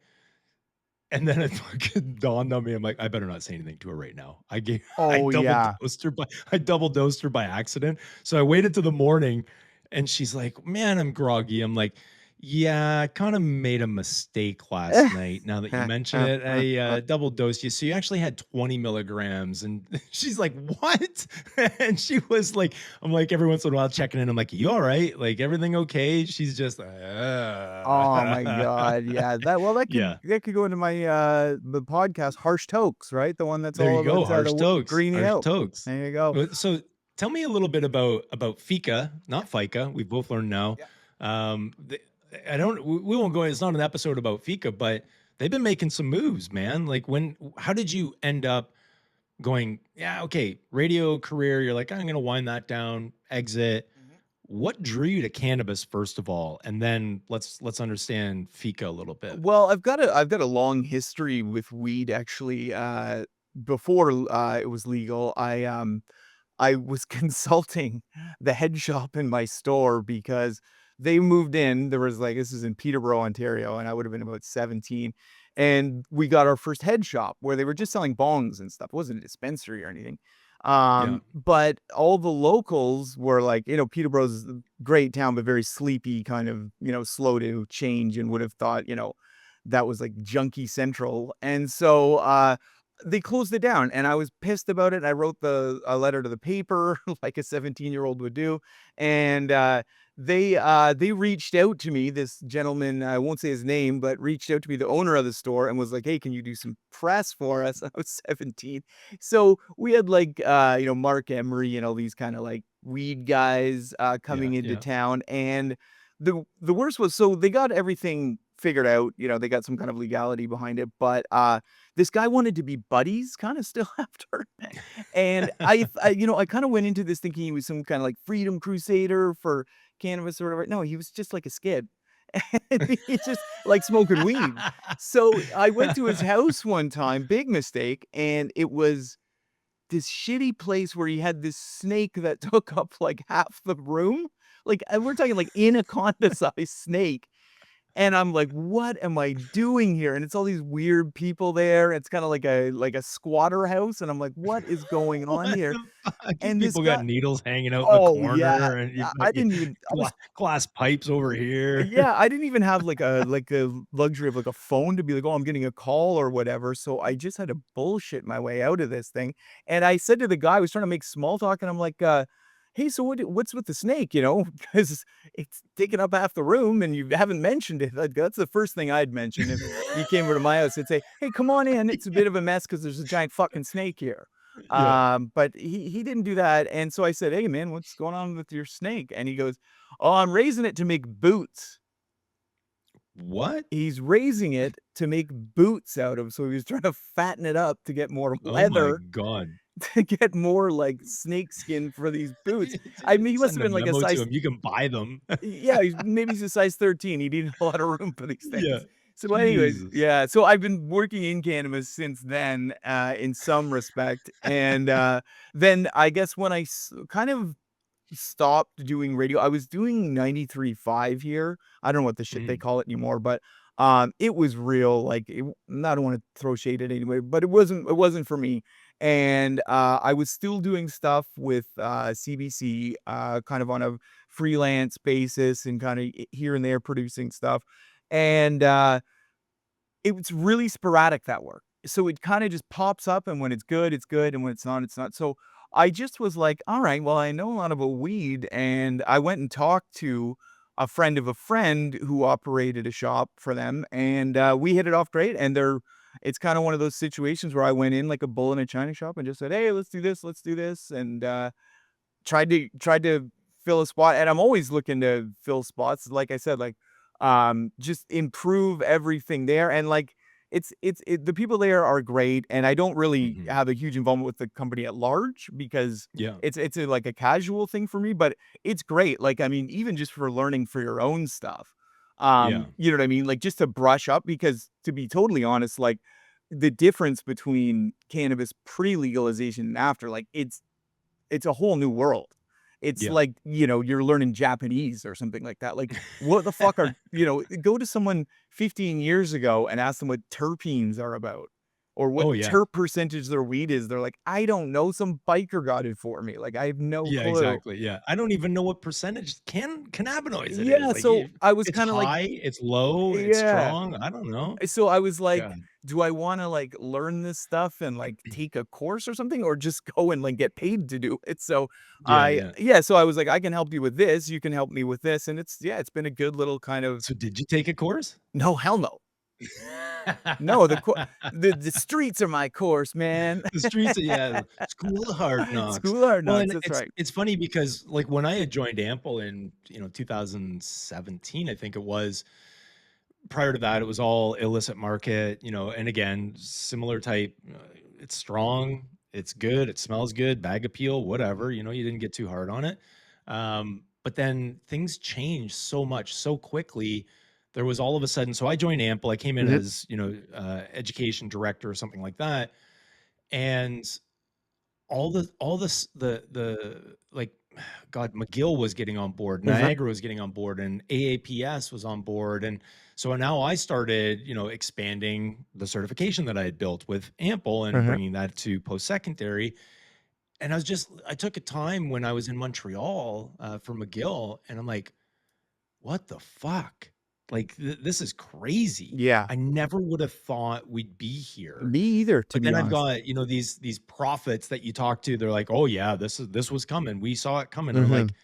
And then it fucking dawned on me. I'm like, I better not say anything to her right now. I Oh, double yeah. dosed her I double dosed her by accident. So I waited till the morning and she's like, "Man, I'm groggy." I'm like, "Yeah, I kind of made a mistake last night. Now that you mention it, I double dosed you. So you actually had 20 milligrams." And she's like, "What?" And she was like, I'm like every once in a while checking in. I'm like, "You all right? Like everything okay?" She's just Oh my god, yeah, yeah. that could go into my, the podcast, Harsh Tokes, right? The one that's There all you about, go, harsh tokes, greening harsh out. tokes. There you go. So tell me a little bit about FIKA, not FICA. We've both learned now. Yeah. Um, I don't we won't go, it's not an episode about FIKA, but they've been making some moves, man. Like how did you end up going, yeah, okay, radio career, you're like, I'm gonna wind that down, exit. Mhm. What drew you to cannabis first of all? And then let's understand FIKA a little bit. Well, I've got a long history with weed actually, before, it was legal. I was consulting the head shop in my store because they moved in. There was like this is in Peterborough, Ontario, and I would have been about 17. And we got our first head shop where they were just selling bongs and stuff. It wasn't a dispensary or anything. Yeah. But all the locals were like, Peterborough's a great town, but very sleepy, kind of, slow to change, and would have thought, that was like junkie central. And so they closed it down, and I was pissed about it. I wrote a letter to the paper like a 17-year-old would do, and they reached out to me. This gentleman, I won't say his name, but reached out to me, the owner of the store, and was like, "Hey, can you do some press for us?" I was 17, so we had like Mark Emery and all these kind of like weed guys Yeah. coming into Yeah. town, and the worst was, so they got everything figured out. They got some kind of legality behind it, but this guy wanted to be buddies kind of still after. And I kind of went into this thinking he was some kind of like freedom crusader for cannabis or whatever. No, he was just like a skid. And he just like smoking weed. So I went to his house one time, big mistake, and it was this shitty place where he had this snake that took up like half the room. Like, and we're talking like anaconda-sized snake. And I'm like, "What am I doing here?" And it's all these weird people there. It's kinda like a squatter house, and I'm like, "What is going on What here?" the fuck? You And this people got guy needles hanging out in the oh, yeah. corner, and you've I got didn't even I was glass pipes over here. yeah, I didn't even have like a luxury of like a phone to be like, "Oh, I'm getting a call," or whatever, so I just had to bullshit my way out of this thing. And I said to the guy, I was trying to make small talk, and I'm like, "Hey, so what's with the snake?" Because it's taking up half the room and you haven't mentioned it. Like, that's the first thing I'd mention if you came over to my house. I'd say, "Hey, come on in. It's a bit of a mess because there's a giant fucking snake here." Yeah. But he didn't do that, and so I said, "Hey, man, what's going on with your snake?" And he goes, "Oh, I'm raising it to make boots." What? He's raising it to make boots out of, so he was trying to fatten it up to get more Oh my leather, god. to get more, like, snake skin for these boots. I mean, he must have Send a been like a memo to size him, you can buy them. yeah, maybe he's a size 13, he needed a lot of room for these Yeah. things. So anyways, Jesus. yeah, so I've been working in cannabis since then, in some respect, and, then I guess when I kind of stopped doing radio. I was doing 93.5 here. I don't know what the shit they Mm, call it anymore, but it was real like I don't want to throw shade at anyway, but it wasn't for me. And I was still doing stuff with CBC kind of on a freelance basis and kind of here and there producing stuff. And it's really sporadic, that work. So it kinda just pops up, and when it's good, and when it's not, it's not. So I just was like, "Alright, well, I know a lot about weed," and I went and talked to a friend of a friend who operated a shop for them, and, we hit it off great, and it's kinda one of those situations where I went in like a bull in a china shop and just said, "Hey, let's do this," and, tried to fill a spot, and I'm always looking to fill spots. Like I said, like, just improve everything there, and, like, the people there are great, and I don't really mhm. have a huge involvement with the company at large because Yeah. it's a, like, a casual thing for me, but it's great. Like, I mean, even just for learning for your own stuff, Yeah. you know what I mean? Like, just to brush up because to be totally honest, like, the difference between cannabis pre-legalization and after, like, it's a whole new world. It's Yeah. like, you're learning Japanese or something like that. Like, what the fuck go to someone 15 years ago and ask them what terpenes are about or what Oh, yeah. terp percentage their weed is. They're like, "I don't know. Some biker got it for me." Like, I have no Yeah, clue. exactly, yeah. I don't even know what percentage cannabinoids it is, Yeah, like, so I was it's kinda like high, it's low, it's yeah. strong, I don't know. So I was like, God. do I wanna, like, learn this stuff and, like, take a course or something, or just go and, like, get paid to do it? So Yeah, yeah. so I was like, "I can help you with this, you can help me with this," and it's been a good little kind of So did you take a course? no, hell no. No, the streets are my course, man. The streets, yeah, school of hard knocks. School hard Well, knocks, and that's it's right. it's funny because, like, when I had joined Ample in, 2017, I think it was, prior to that, it was all illicit market, and again, similar type, it's strong, it's good, it smells good, bag appeal, whatever, you didn't get too hard on it. But then things changed so much so quickly. There was all of a sudden, so I joined Ample, I came in Mhm, as, education director or something like that. And all this the like, God, McGill was getting on board, uh-huh, Niagara was getting on board, and AAPS was on board, and so now I started, expanding the certification that I had built with Ample and uh-huh. bringing that to post-secondary, and I took a time when I was in Montreal, for McGill, and I'm like, "What the fuck? Like, this is crazy. Yeah. I never would have thought we'd be here." Me either, to But be then I've honest. got, these prophets that you talk to, they're like, "Oh, yeah, this was coming. We saw it coming." And I'm Mhm, like,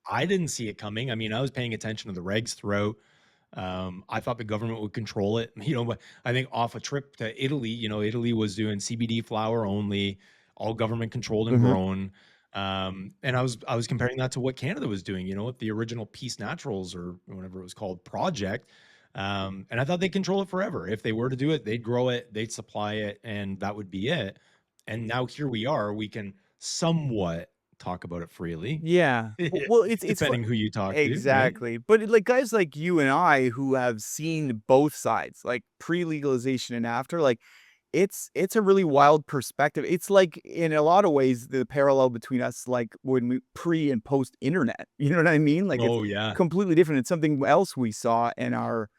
"I didn't see it coming." I mean, I was paying attention to the regs throughout. I thought the government would control it. But I think off a trip to Italy, Italy was doing CBD flower only, all government controlled and mhm. grown. And I was comparing that to what Canada was doing, with the original Peace Naturals or whatever it was called project. And I thought they'd control it forever. If they were to do it, they'd grow it, they'd supply it, and that would be it. And now here we are. We can somewhat talk about it freely, Yeah. Well, it's fu depending who you talk to, right? exactly, but, like, guys like you and I who have seen both sides, like, pre-legalization and after, like, it's a really wild perspective. It's like, in a lot of ways, the parallel between us, like, when we pre and post-internet, you know what I mean? Like, it's Oh, yeah. completely different. It's something else we saw in our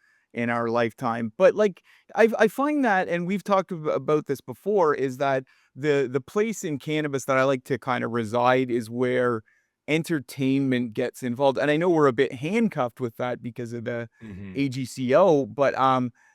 lifetime, but, like, I find that, and we've talked about this before, is that the place in cannabis that I like to kinda reside is where entertainment gets involved, and I know we're a bit handcuffed with that because of the Mhm. AGCO, but,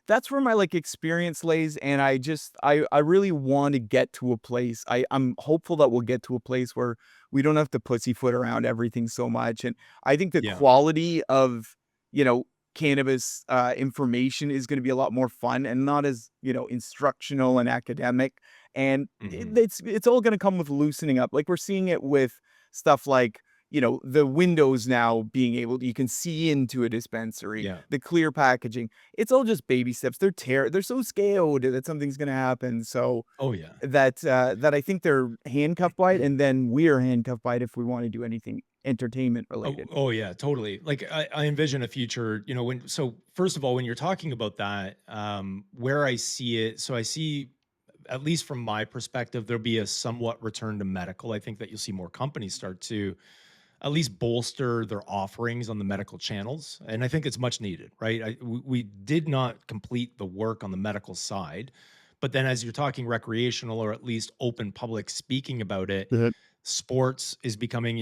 that's where my, like, experience lays, and I really wanna get to a place. I'm hopeful that we'll get to a place where we don't have to pussyfoot around everything so much, and I think the Yeah. quality of, you know, cannabis, information is gonna be a lot more fun and not as, instructional and academic, and Mhm. it's all gonna come with loosening up. Like, we're seeing it with stuff like, the windows now being able you can see into a dispensary, Yeah. the clear packaging. It's all just baby steps. They're so scared that something's gonna happen, so Oh, yeah. that I think they're handcuffed by it, and then we're handcuffed by it if we wanna do anything entertainment Oh, related. oh, yeah, totally. Like, I envision a future, first of all, when you're talking about that, where I see it, so I see, at least from my perspective, there'll be a somewhat return to medical. I think that you'll see more companies start to at least bolster their offerings on the medical channels, and I think it's much needed, right? We did not complete the work on the medical side, but then as you're talking recreational or at least open public speaking about it, Mhm. sports is becoming,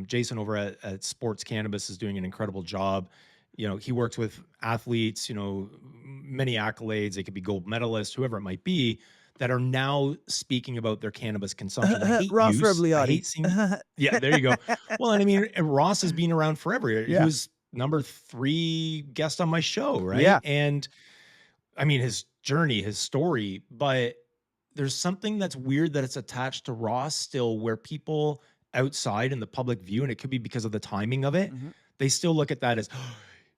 Jason over at Sports Cannabis is doing an incredible job. He works with athletes, many accolades. They could be gold medalists, whoever it might be, that are now speaking about their cannabis consumption. I hate Ross use. I Rebliati. hate seeing. Yeah, there you go. Well, and I mean, and Ross has been around forever. He Yeah. was number 3 guest on my show, right? Yeah. And I mean, his journey, his story, but there's something that's weird that it's attached to Ross still, where people outside in the public view, and it could be because of the timing of it, Mhm. they still look at that as,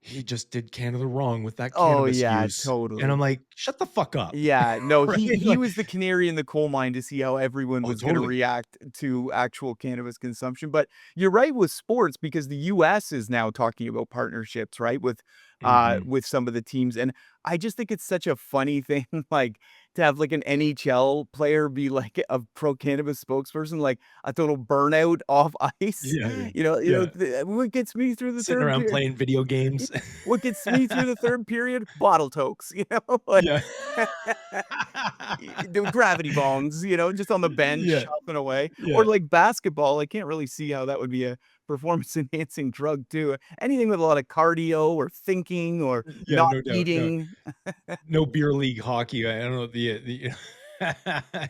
he just did Canada wrong with that Oh, cannabis yeah, use. And I'm totally. like, shut the fuck up. Yeah, no, Right? he Like, was the canary in the coal mine to see how everyone oh, was gonna totally. react to actual cannabis consumption, but you're right with sports because the US is now talking about partnerships, right, Mhm. with some of the teams, and I just think it's such a funny thing, like, to have, like, an NHL player be, like, a pro cannabis spokesperson, like, a total burnout off ice, Yeah, yeah. you know, Yeah. "What gets me through the Sitting 3rd around period? playing video games. What gets me through the 3rd period? Bottle tokes," like Yeah. the gravity bonds, just on the bench Yeah. chopping away. Or Yeah. like basketball, I can't really see how that would be a performance enhancing drug too. Anything with a lot of cardio or thinking or Yeah, not no doubt. No. eating. No beer league hockey. I don't know the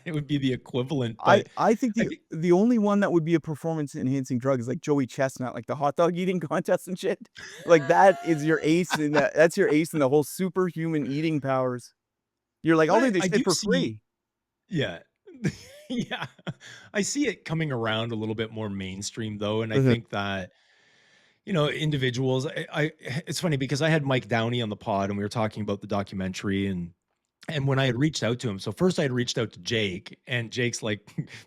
It would be the equivalent, I but I think I the think the only one that would be a performance enhancing drug is like Joey Chestnut, like the hot dog eating contest and shit. Like that is your ace in that's your ace in the whole superhuman eating powers. You're like, "I'll do but this I do shit for see free." yeah. Yeah. I see it coming around a little bit more mainstream though, and I Mhm. think that, individuals I it's funny because I had Mike Downey on the pod and we were talking about the documentary and when I had reached out to him, so first I had reached out to Jake, and Jake's like,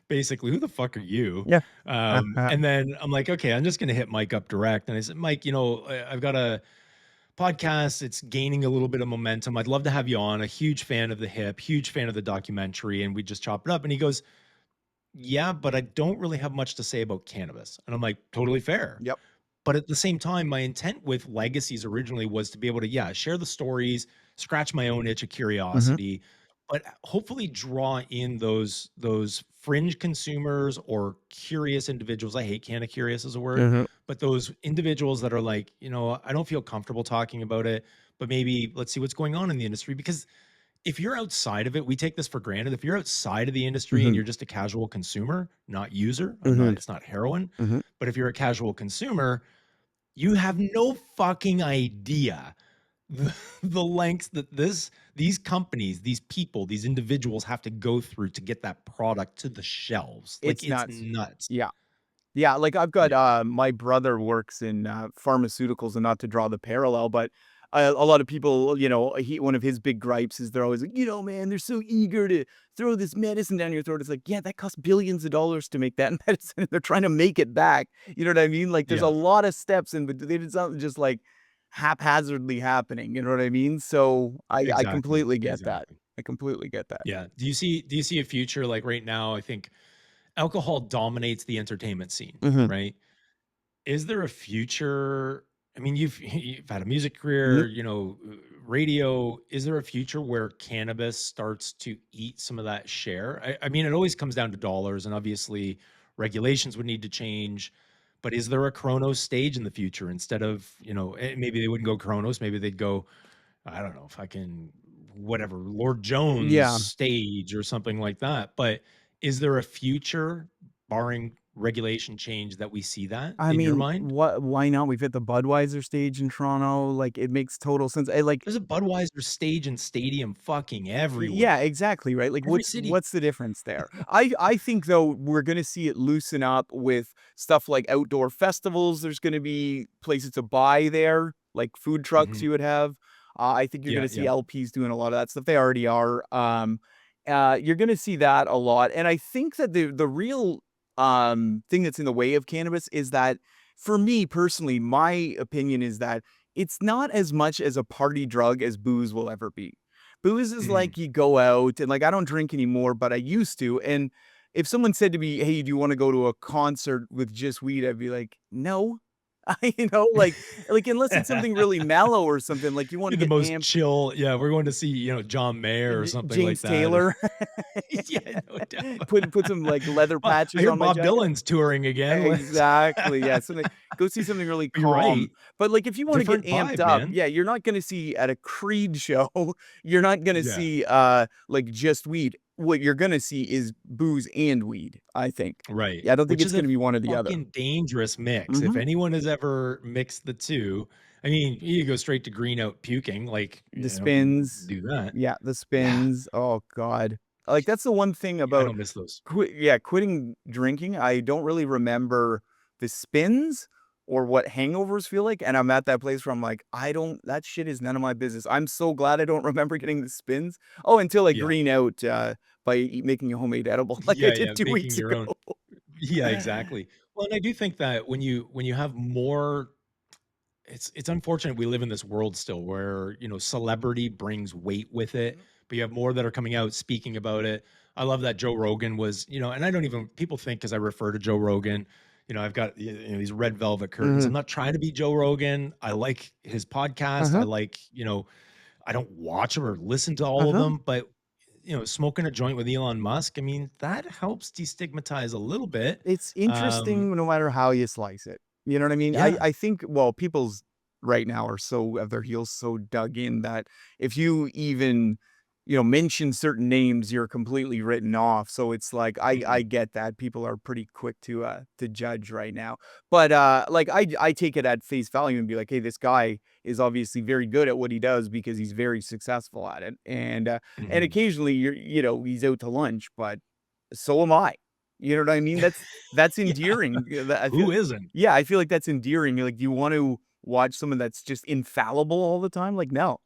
basically, "Who the fuck are you?" Yeah. And then I'm like, "Okay, I'm just gonna hit Mike up direct." And I said, "Mike, I've got a podcast. It's gaining a little bit of momentum. I'd love to have you on. A huge fan of the hip, huge fan of the documentary, and we just chop it up." And he goes, "Yeah, but I don't really have much to say about cannabis." And I'm like, "Totally fair." Yep. But at the same time, my intent with Legacies originally was to be able to, yeah, share the stories, scratch my own itch of Mhm. curiosity, but hopefully draw in those fringe consumers or curious individuals. I hate kind of curious as a word, Mhm. but those individuals that are like, I don't feel comfortable talking about it, but maybe let's see what's going on in the industry because if you're outside of it, we take this for granted. If you're outside of the industry and Mhm. you're just a casual consumer, not user, Mhm. it's not heroin, Mhm. but if you're a casual consumer, you have no fucking idea the lengths that these companies, these people, these individuals have to go through to get that product to the shelves. Like It's it's nuts. nuts. Yeah. Yeah, like, I've got, Yeah. my brother works in, pharmaceuticals, and not to draw the parallel, but a lot of people, one of his big gripes is they're always like, "Man, they're so eager to throw this medicine down your throat." It's like, "Yeah, that costs billions of dollars to make that medicine, and they're trying to make it back." You know what I mean? Like, there's a Yeah. lot of steps in, but it's not just, like, haphazardly happening, you know what I mean? So, I Exactly. completely get that. Exactly. I completely get that. Yeah. Do you see a future like right now? I think alcohol dominates the entertainment scene, Mhm. right? Is there a future? I mean, you've had a music Mhm. career, radio. Is there a future where cannabis starts to eat some of that share? I mean, it always comes down to dollars, and obviously regulations would need to change. But is there a Chronos stage in the future instead of, maybe they wouldn't go Chronos, maybe they'd go, I don't know, if I can, whatever, Lord Jones Yeah. stage or something like that. But is there a future, barring regulation change, that we see that I in your mean, mind? why not? We've hit the Budweiser stage in Toronto, like, it makes total sense. There's a Budweiser stage and stadium fucking Yeah, everywhere. exactly, right? Like, Every what's city. what's the difference there? I think, though, we're gonna see it loosen up with stuff like outdoor festivals. There's gonna be places to buy there, like food trucks Mhm. you would have. I think you're Yeah, gonna see yeah. LPs doing a lot of that stuff. They already are. You're gonna see that a lot, and I think that the real, thing that's in the way of cannabis is that, for me personally, my opinion is that it's not as much as a party drug as booze will ever be. Booze is Mhm. like you go out and, like, I don't drink anymore, but I used to, and if someone said to me, "Hey, do you wanna go to a concert with just weed?" I'd be like, "No." Like, unless it's something really mellow or something, like, you wanna The get most amped. chill, yeah, we're going to see, John Mayer or J something like James that. Taylor. Yeah, no doubt. Put some, like, leather Well, I patches hear on my Bob jacket. Dylan's touring again. Let's Exactly, yeah, something go see something really You're right. calm, but, like, if you wanna get Different amped vibe, up, man. yeah, you're not gonna see at a Creed show, you're not gonna Yeah. see, like, just weed. What you're gonna see is booze and weed, I think. Right, Yeah, I don't think which it's is a gonna be one or the other. fucking dangerous mix. If Mhm. anyone has ever mixed the 2, I mean, you go straight to green out puking, like, The spins. do that. Yeah, the Yeah, spins. Oh god. Like, that's the one thing I about don't miss those. quitting drinking. I don't really remember the spins or what hangovers feel like, and I'm at that place where I'm like, "I don't that shit is none of my business." I'm so glad I don't remember getting the spins. Oh, until I Yeah. green out, by making a homemade edible like I Yeah, did yeah, 2 making weeks your ago. own. Yeah, exactly. Well, and I do think that when you have more it's unfortunate we live in this world still where, celebrity brings weight with it, Mhm, but you have more that are coming out speaking about it. I love that Joe Rogan was, and I don't even people think because I refer to Joe Rogan, I've got these red velvet curtains. mhm, I'm not trying to be Joe Rogan. I like his podcast. I uh-huh, like, I don't watch them or listen to all of uh-huh. them, but smoking a joint with Elon Musk, I mean, that helps destigmatize a little bit. It's Um, interesting no matter how you slice it. You know what I mean? I yeah. I think, well, people's right now are so at their heels so dug in that if you even, mention certain names, you're completely written off. So it's like I Mhm. get that people are pretty quick to judge right now. But like I take it at face value and be like, hey, this guy is obviously very good at what he does because he's very successful at it. And Mhm. occasionally he's out to lunch, but so am I. You know what I mean? That's Yeah. endearing. I feel Who isn't? yeah, I feel like that's endearing. Like, do you want to watch someone that's just infallible all the time? Like, no.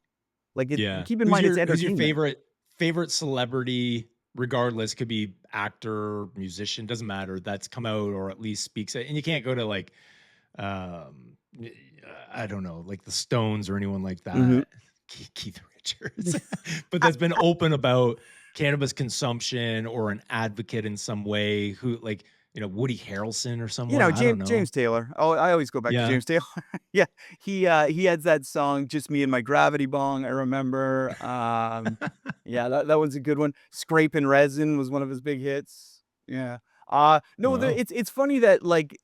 Like, Yeah. keep in Who's mind it's your entertainment. favorite celebrity, regardless, could be actor, musician, doesn't matter, that's come out or at least speaks it, and you can't go to, like, y I don't know, like the Stones or anyone like Mhm. that, Keith Richards, but that's been open about cannabis consumption or an advocate in some way who, like, Woody Harrelson or someone, I don't know. James Taylor. Oh, I always go back to Yeah. James Taylor. Yeah, he has that song, "Just Me and My Gravity Bong," I remember. Yeah, that was a good one. "Scrapin' Resin" was one of his big hits. Yeah. No, Wow. it's funny that, like,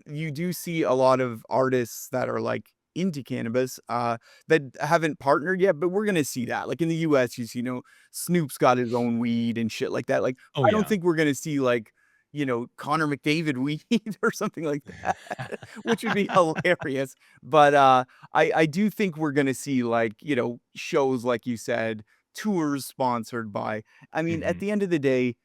you do see a lot of artists that are, like, into cannabis, that haven't partnered yet, but we're gonna see that. Like, in the US, Snoop's got his own weed and shit like that. Like, Oh, I don't yeah. think we're gonna see, like, Connor McDavid weed or something like that, which would be hilarious. But, I do think we're gonna see, like, shows, like you said, tours sponsored by I mean, at Mhm. the end of the day,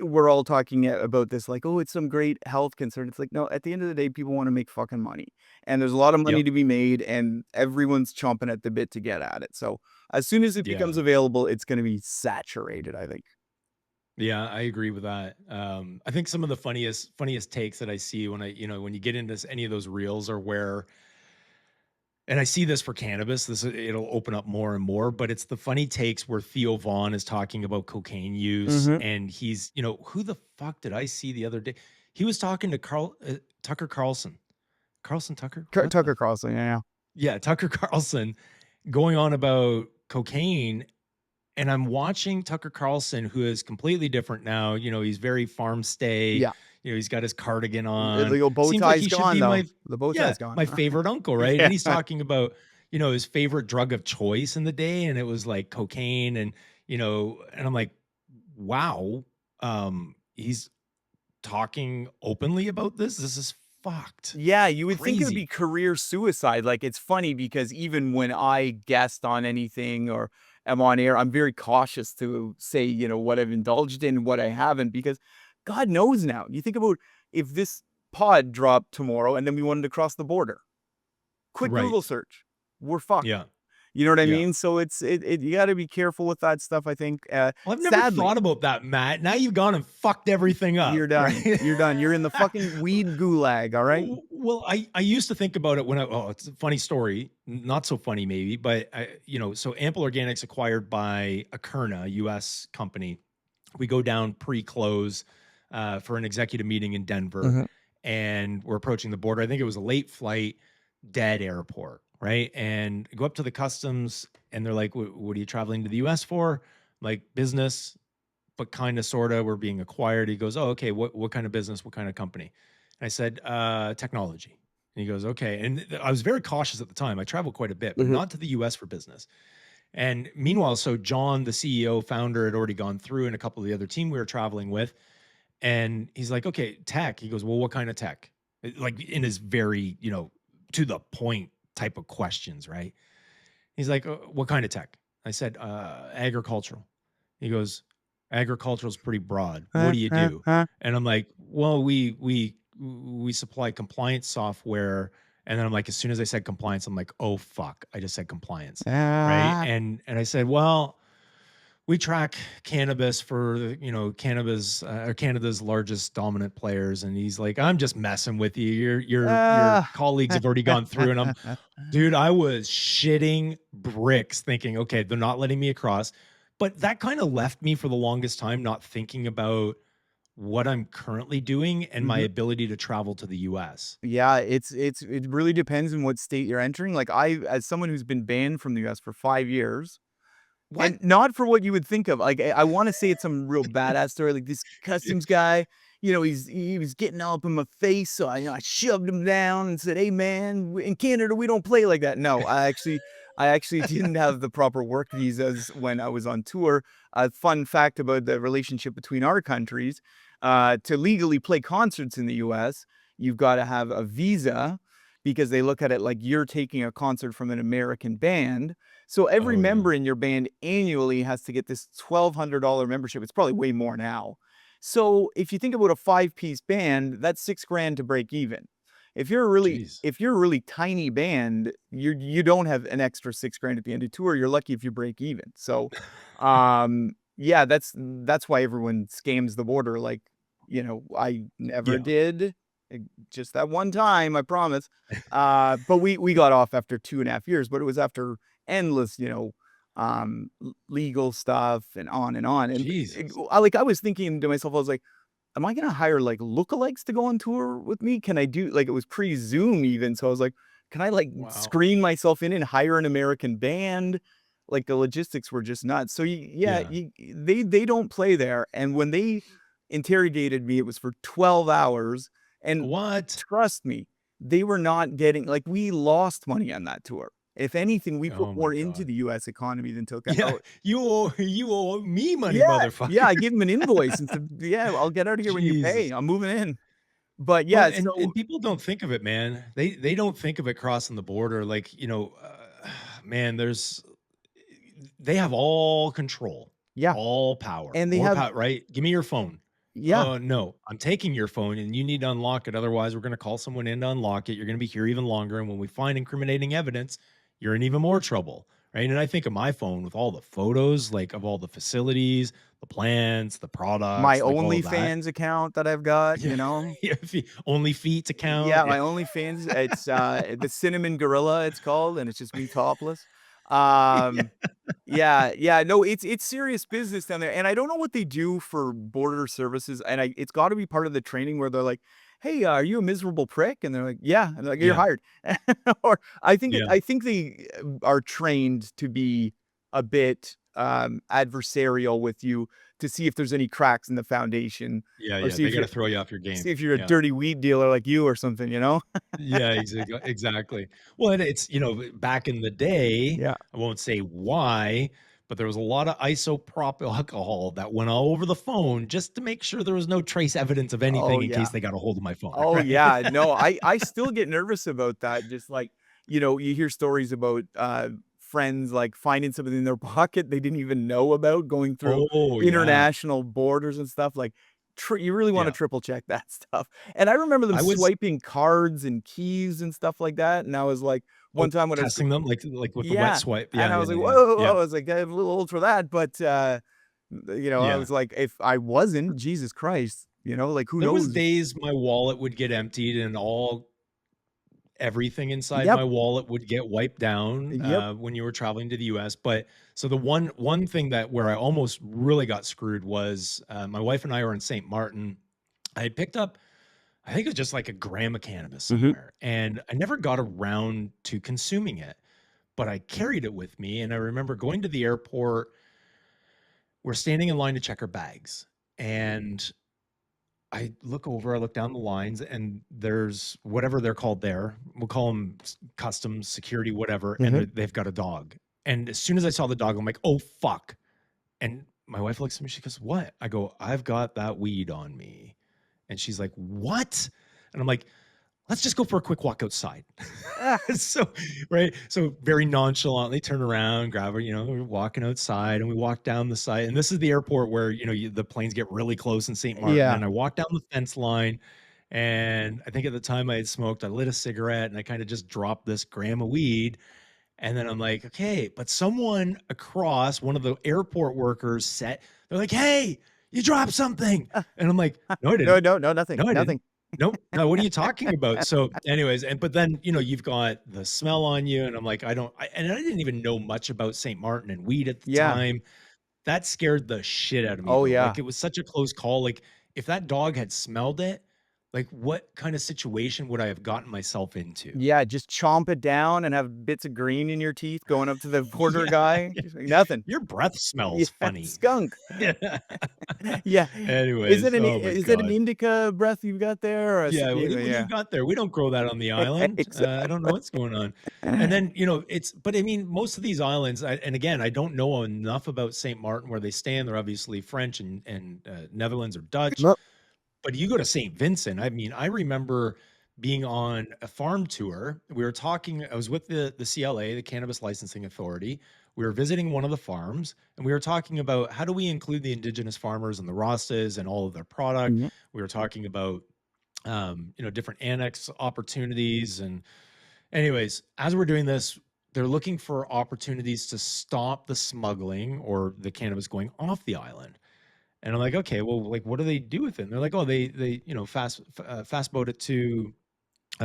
we're all talking about this like, "Oh, it's some great health concern." It's like, no, at the end of the day, people wanna make fucking money, and there's a lot of money Yep. to be made, and everyone's chomping at the bit to get at it. So, as soon as it becomes Yeah. available, it's gonna be saturated, I think. Yeah, I agree with that. I think some of the funniest takes that I see when when you get into any of those reels are where, and I see this for cannabis, it'll open up more and more, but it's the funny takes where Theo Vaughn is talking about cocaine use, Mhm. and who the fuck did I see the other day? He was talking to Tucker Carlson. Carlson Tucker? What the Tucker Carlson, yeah. Yeah, Tucker Carlson going on about cocaine. And I'm watching Tucker Carlson, who is completely different now. He's very farm stay. Yeah. He's got his cardigan on. The old bow Seems like tie's he should gone, be though. The bow yeah, tie's gone. my favorite uncle, right? Yeah. And he's talking about, his favorite drug of choice in the day, and it was like cocaine, and I'm like, wow, he's talking openly about this. This is fucked, Yeah, you would think it would be crazy, career suicide. Like, it's funny because even when I guest on anything or am on air, I'm very cautious to say, what I've indulged in, what I haven't, because God knows now. You think about if this pod dropped tomorrow and then we wanted to cross the border. Quick right? Google search. We're fucked. Yeah, You know what I yeah. mean? So you gotta be careful with that stuff, I think. Well, I've never Sadly, thought about that, Matt. Now you've gone and fucked everything you're up, done. right? You're done. You're in the fucking weed gulag, all right? Well, I used to think about it when it's a funny story, not so funny maybe, but so Ample Organics acquired by Akerna, US company. We go down pre-close for an executive meeting in Denver, Mhm. and we're approaching the border. I think it was a late flight, dead airport, right? And go up to the customs, and they're like, "What are you traveling to the US for?" Like, business, but kind of sort of, we're being acquired. He goes, "Oh, okay. What kind of business? What kind of company?" And I said, technology. And he goes, "Okay." And I was very cautious at the time. I travel quite a bit, but Mhm. not to the US for business. And meanwhile, so John, the CEO founder, had already gone through, and a couple of the other team we were traveling with. And he's like, "Okay, tech." He goes, "Well, what kind of tech?" Like, in his very, to the point type of questions, right? He's like, "What kind of tech?" I said, agricultural." He goes, "Agricultural is pretty broad. What do you do?" And I'm like, "Well, we supply compliance software." And then I'm like, as soon as I said compliance, I'm like, "Oh fuck, I just said compliance." Right? Ah. And I said, "Well, we track cannabis for cannabis or Canada's largest dominant players." And he's like, "I'm just messing with you. Your Ah. colleagues have already gone through." And I'm Dude, I was shitting bricks thinking, "Okay, they're not letting me across." But that kinda left me for the longest time not thinking about what I'm currently doing and my Mhm. ability to travel to the US. Yeah, it really depends on what state you're entering. Like, as someone who's been banned from the US for 5 years, What? and not for what you would think of, like, I wanna say it's some real badass story, like, this customs guy, he was getting all up in my face, so I shoved him down and said, "Hey, man, in Canada, we don't play like that." No, I actually I actually didn't have the proper work visas when I was on tour. A fun fact about the relationship between our countries, to legally play concerts in the US, you've gotta have a visa because they look at it like you're taking a concert from an American band. So every Oh, yeah. member in your band annually has to get this $1,200 membership. It's probably way more now. So if you think about a five-piece band, that's 6 grand to break even. Jeez. If you're a really tiny band, you don't have an extra 6 grand at the end of tour. You're lucky if you break even. So, yeah, that's why everyone scams the border. Like, I never Yeah. did. eh, Just that one time, I promise. But we got off after 2.5 years, but it was after endless, legal stuff and on and on. And Jesus. I was thinking to myself, I was like, am I gonna hire, like, lookalikes to go on tour with me? Can I do like, it was pre-Zoom even, so I was like, "Can I, like, Wow. screen myself in and hire an American band?" Like, the logistics were just nuts. So, yeah, Yeah. they don't play there, and when they interrogated me, it was for 12 hours, and What? trust me, they were not getting like, we lost money on that tour. If anything, we put Oh my more into god. the US economy than took Yeah, out. you owe me money, Yeah, yeah, I motherfucker. gave him an invoice and said, "Yeah, I'll get out of here when you pay. Jesus. I'm moving in." But Well, yeah, and so people don't think of it, man. They don't think of it crossing the border, like, man, they have all control, yeah, all power, and they more have power, right? "Give me your phone." yeah, "Oh, no, I'm taking your phone, and you need to unlock it, otherwise we're gonna call someone in to unlock it. You're gonna be here even longer, and when we find incriminating evidence, you're in even more trouble," right? And I think of my phone with all the photos, like, of all the facilities, the plants, the my products, like, all of that. OnlyFans account that I've got, Yeah, yeah, if you only feet Yeah, account, yeah. my OnlyFans, it's, the Cinnamon Gorilla, it's called, and it's just me topless. Um, yeah, yeah, no, it's serious business down there, and I don't know what they do for border services, and it's gotta be part of the training where they're like, "Hey, are you a miserable prick?" And they're like, "Yeah," and they're like, "You're Yeah, hired." Or yeah, I think they, are trained to be a bit, adversarial with you to see if there's any cracks in the foundation yeah, or yeah, they gotta throw you off your see game. if you're a Yeah. dirty weed dealer like you or something, you know? Yeah, exactly. Well, and it's, back in the day, Yeah. I won't say why, but there was a lot of isopropyl alcohol that went all over the phone just to make sure there was no trace evidence of Oh, anything in case yeah. they got a hold of my phone, Oh, right? yeah. No, I still get nervous about that. Just like, you hear stories about, friends, like, finding something in their pocket they didn't even know about going through Oh, yeah. international borders and stuff, like, you really wanna Yeah. triple check that stuff. And I remember them I was swiping cards and keys and stuff like that, and I was like, oh, one time when I was testing them like with the wet yeah, swipe. and Yeah, I yeah, was like, yeah, "Whoa, whoa, yeah, whoa," I was like, "I'm a little old for that," but, I yeah. was like, if I wasn't, Jesus Christ, like, who There was knows? days my wallet would get emptied and everything inside Yep, my wallet would get wiped down, yep, when you were traveling to the US, but so the one thing that where I almost really got screwed was, my wife and I were in St. Martin. I had picked up, I think it was just like a gram of cannabis mhm, somewhere, and I never got around to consuming it, but I carried it with me, and I remember going to the airport, we're standing in line to check our bags, and I look down the lines, and there's whatever they're called there. We'll call them customs, security, whatever. And mhm. they've got a dog. And as soon as I saw the dog, I'm like, oh, fuck. And my wife looks at me. She goes, what? I go, I've got that weed on me. And she's like, what? And I'm like, let's just go for a quick walk outside. Ah, So, right. So very nonchalantly turn around, grab her, we're walking outside and we walk down the side. And this is the airport where, the planes get really close in St. Martin. yeah. And I walk down the fence line. And I think at the time I had smoked, I lit a cigarette and I kind of just dropped this gram of weed. And then I'm like, okay, but someone across, one of the airport workers they're like, hey, you dropped something. And I'm like, no, I No, didn't. no, no, nothing, No, I didn't. nothing. Nope. No, what are you talking about? So, anyways, but then, you've got the smell on you, and I'm like, and I didn't even know much about St. Martin and weed at the Yeah. time. That scared the shit out of me, Oh, though. yeah. Like, it was such a close call. Like, if that dog had smelled it, Like, what kind of situation would I have gotten myself into? Yeah, just chomp it down and have bits of green in your teeth going up to the border Yeah, guy. yeah. Just like, "Nothing." Your breath Yeah, smells funny. skunk. Yeah. Yeah. Anyways, oh my Is it an god. indica breath you've got there or a Yeah, sativa? what do you Yeah. got there? We don't grow that on the island. I don't know Exactly. what's going on. And then, it's but I mean, most of these islands, and again, I don't know enough about Saint Martin where they stand. They're obviously French and Netherlands or Dutch. Well, But you go to St. Vincent, I mean, I remember being on a farm tour. We were talking, I was with the CLA, the Cannabis Licensing Authority. We were visiting one of the farms and we were talking about how do we include the indigenous farmers and the Rastas and all of their product. mhm, We were talking about different annex opportunities. And anyways, as we're doing this, they're looking for opportunities to stop the smuggling or the cannabis going off the island. And I'm like, okay, well, like, what do they do with it? And they're like, oh, they fast boat it to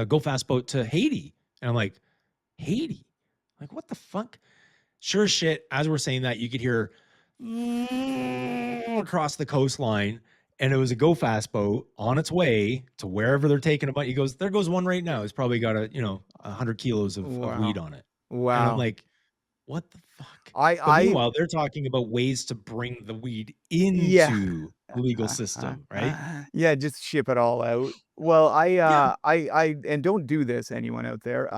go fast boat to Haiti. And I'm like, Haiti? Like, what the fuck? Sure as shit. As we're saying that, you could hear across the coastline, and it was a go fast boat on its way to wherever they're taking a bunch. He goes, there goes one right now. It's probably got 100 kilos of weed wow. on it. And I'm Wow. like, what the fuck? But I meanwhile, they're talking about ways to bring the weed Yeah. into the legal system, right? Yeah, just ship it all out. Well, Yeah. I and don't do this, anyone out there.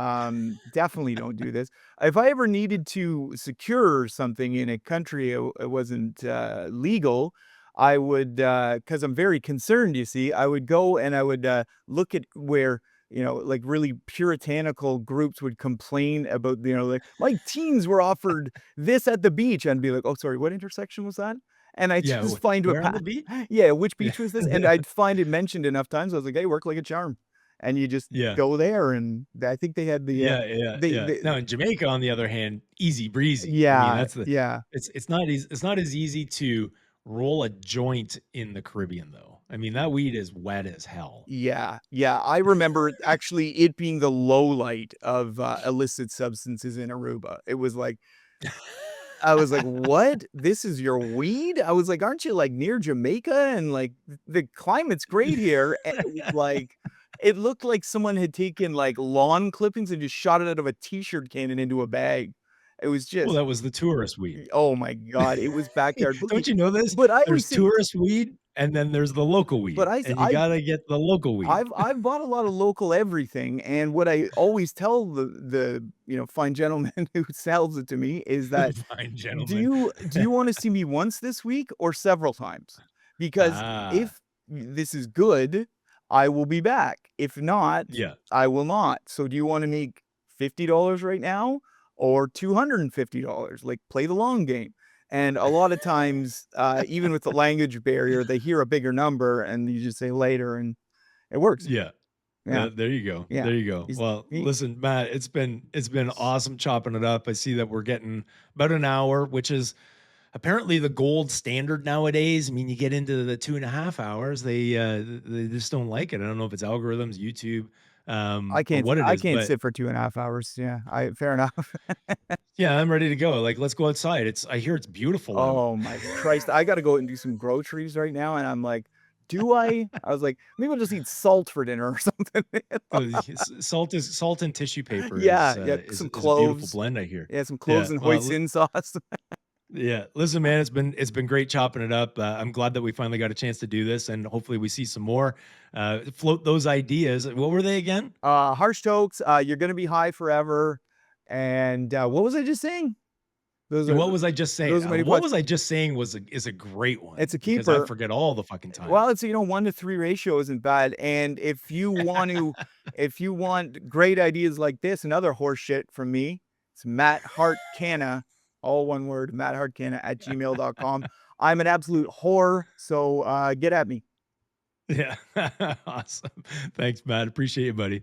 Definitely don't do this. If I ever needed to secure something in a country it wasn't legal, I would, because I'm very concerned, you see, I would go and I would look at where, like really puritanical groups would complain about, like, my teens were offered this at the beach, and be like, oh, sorry, what intersection was that? And I Yeah, just find what where on pa the beach? yeah, which Yeah. beach was this? And I'd find it mentioned enough times, I was like, "Hey, work like a charm." And you just Yeah. go there, and I think they had Yeah, yeah, yeah. the Now in Jamaica, on the other hand, easy breezy. I mean, yeah, that's the yeah, it's not as easy to roll a joint in the Caribbean, though. I mean, that weed is wet as hell. yeah, yeah. I remember actually it being the low light of, illicit substances in Aruba. It was like I was like, "What? This is your weed?" I was like, "Aren't you, like, near Jamaica? And, like, the climate's great here." And it was like it looked like someone had taken, like, lawn clippings and just shot it out of a T-shirt cannon into a bag. It was Well, just that was the tourist weed. oh my god, it was backyard boogie. Don't you know this? But I There's always say tourist weed, and then there's the local but weed, and you gotta get the local weed. I've bought a lot of local everything, and what I always tell fine gentleman who sells it to me is that, Fine gentlemen. Do you wanna see me once this week or several times? Because Ah, if this is good, I will be back. If not, yeah, I will not. So do you wanna make $50 right now or $250? Like, play the long game. And a lot of times, even with the language barrier, they hear a bigger number and you just say later and it works. yeah. Yeah, There you go. yeah. There you go. He's Well, he listen, Matt, it's been awesome chopping it up. I see that we're getting about an hour, which is apparently the gold standard nowadays. I mean, you get into the 2.5 hours, they just don't like it. I don't know if it's algorithms, YouTube, or what it I is, can't but sit for 2.5 hours. Yeah, I fair enough. yeah, I'm ready to go. Like, let's go outside. I hear it's beautiful out. Oh my Christ, I gotta go and do some groceries right now, and I'm like, "Do I?" I was like, "Maybe I'll just eat salt for dinner or something." Salt and tissue paper Yeah, yeah, is some is a beautiful cloves. blend, I hear. Yeah, some cloves Yeah. and Well, hoisin sauce. yeah. Listen, man, it's been great chopping it up. I'm glad that we finally got a chance to do this, and hopefully we see some more. Float those ideas. What were they again? Harsh tokes, you're gonna be high forever, and, what was I just saying? Those are What was I just saying? those are my new What pods. was I just saying is a great It's one a because I keeper. forget all the fucking time. Well, it's, 1 to 3 ratio isn't bad, and if you want great ideas like this and other horse shit from me, it's Matt Hart Canna, all one word, matthartcanna@gmail.com. I'm an absolute whore, so, get at me. Yeah. Awesome. Thanks, Matt. Appreciate you, buddy.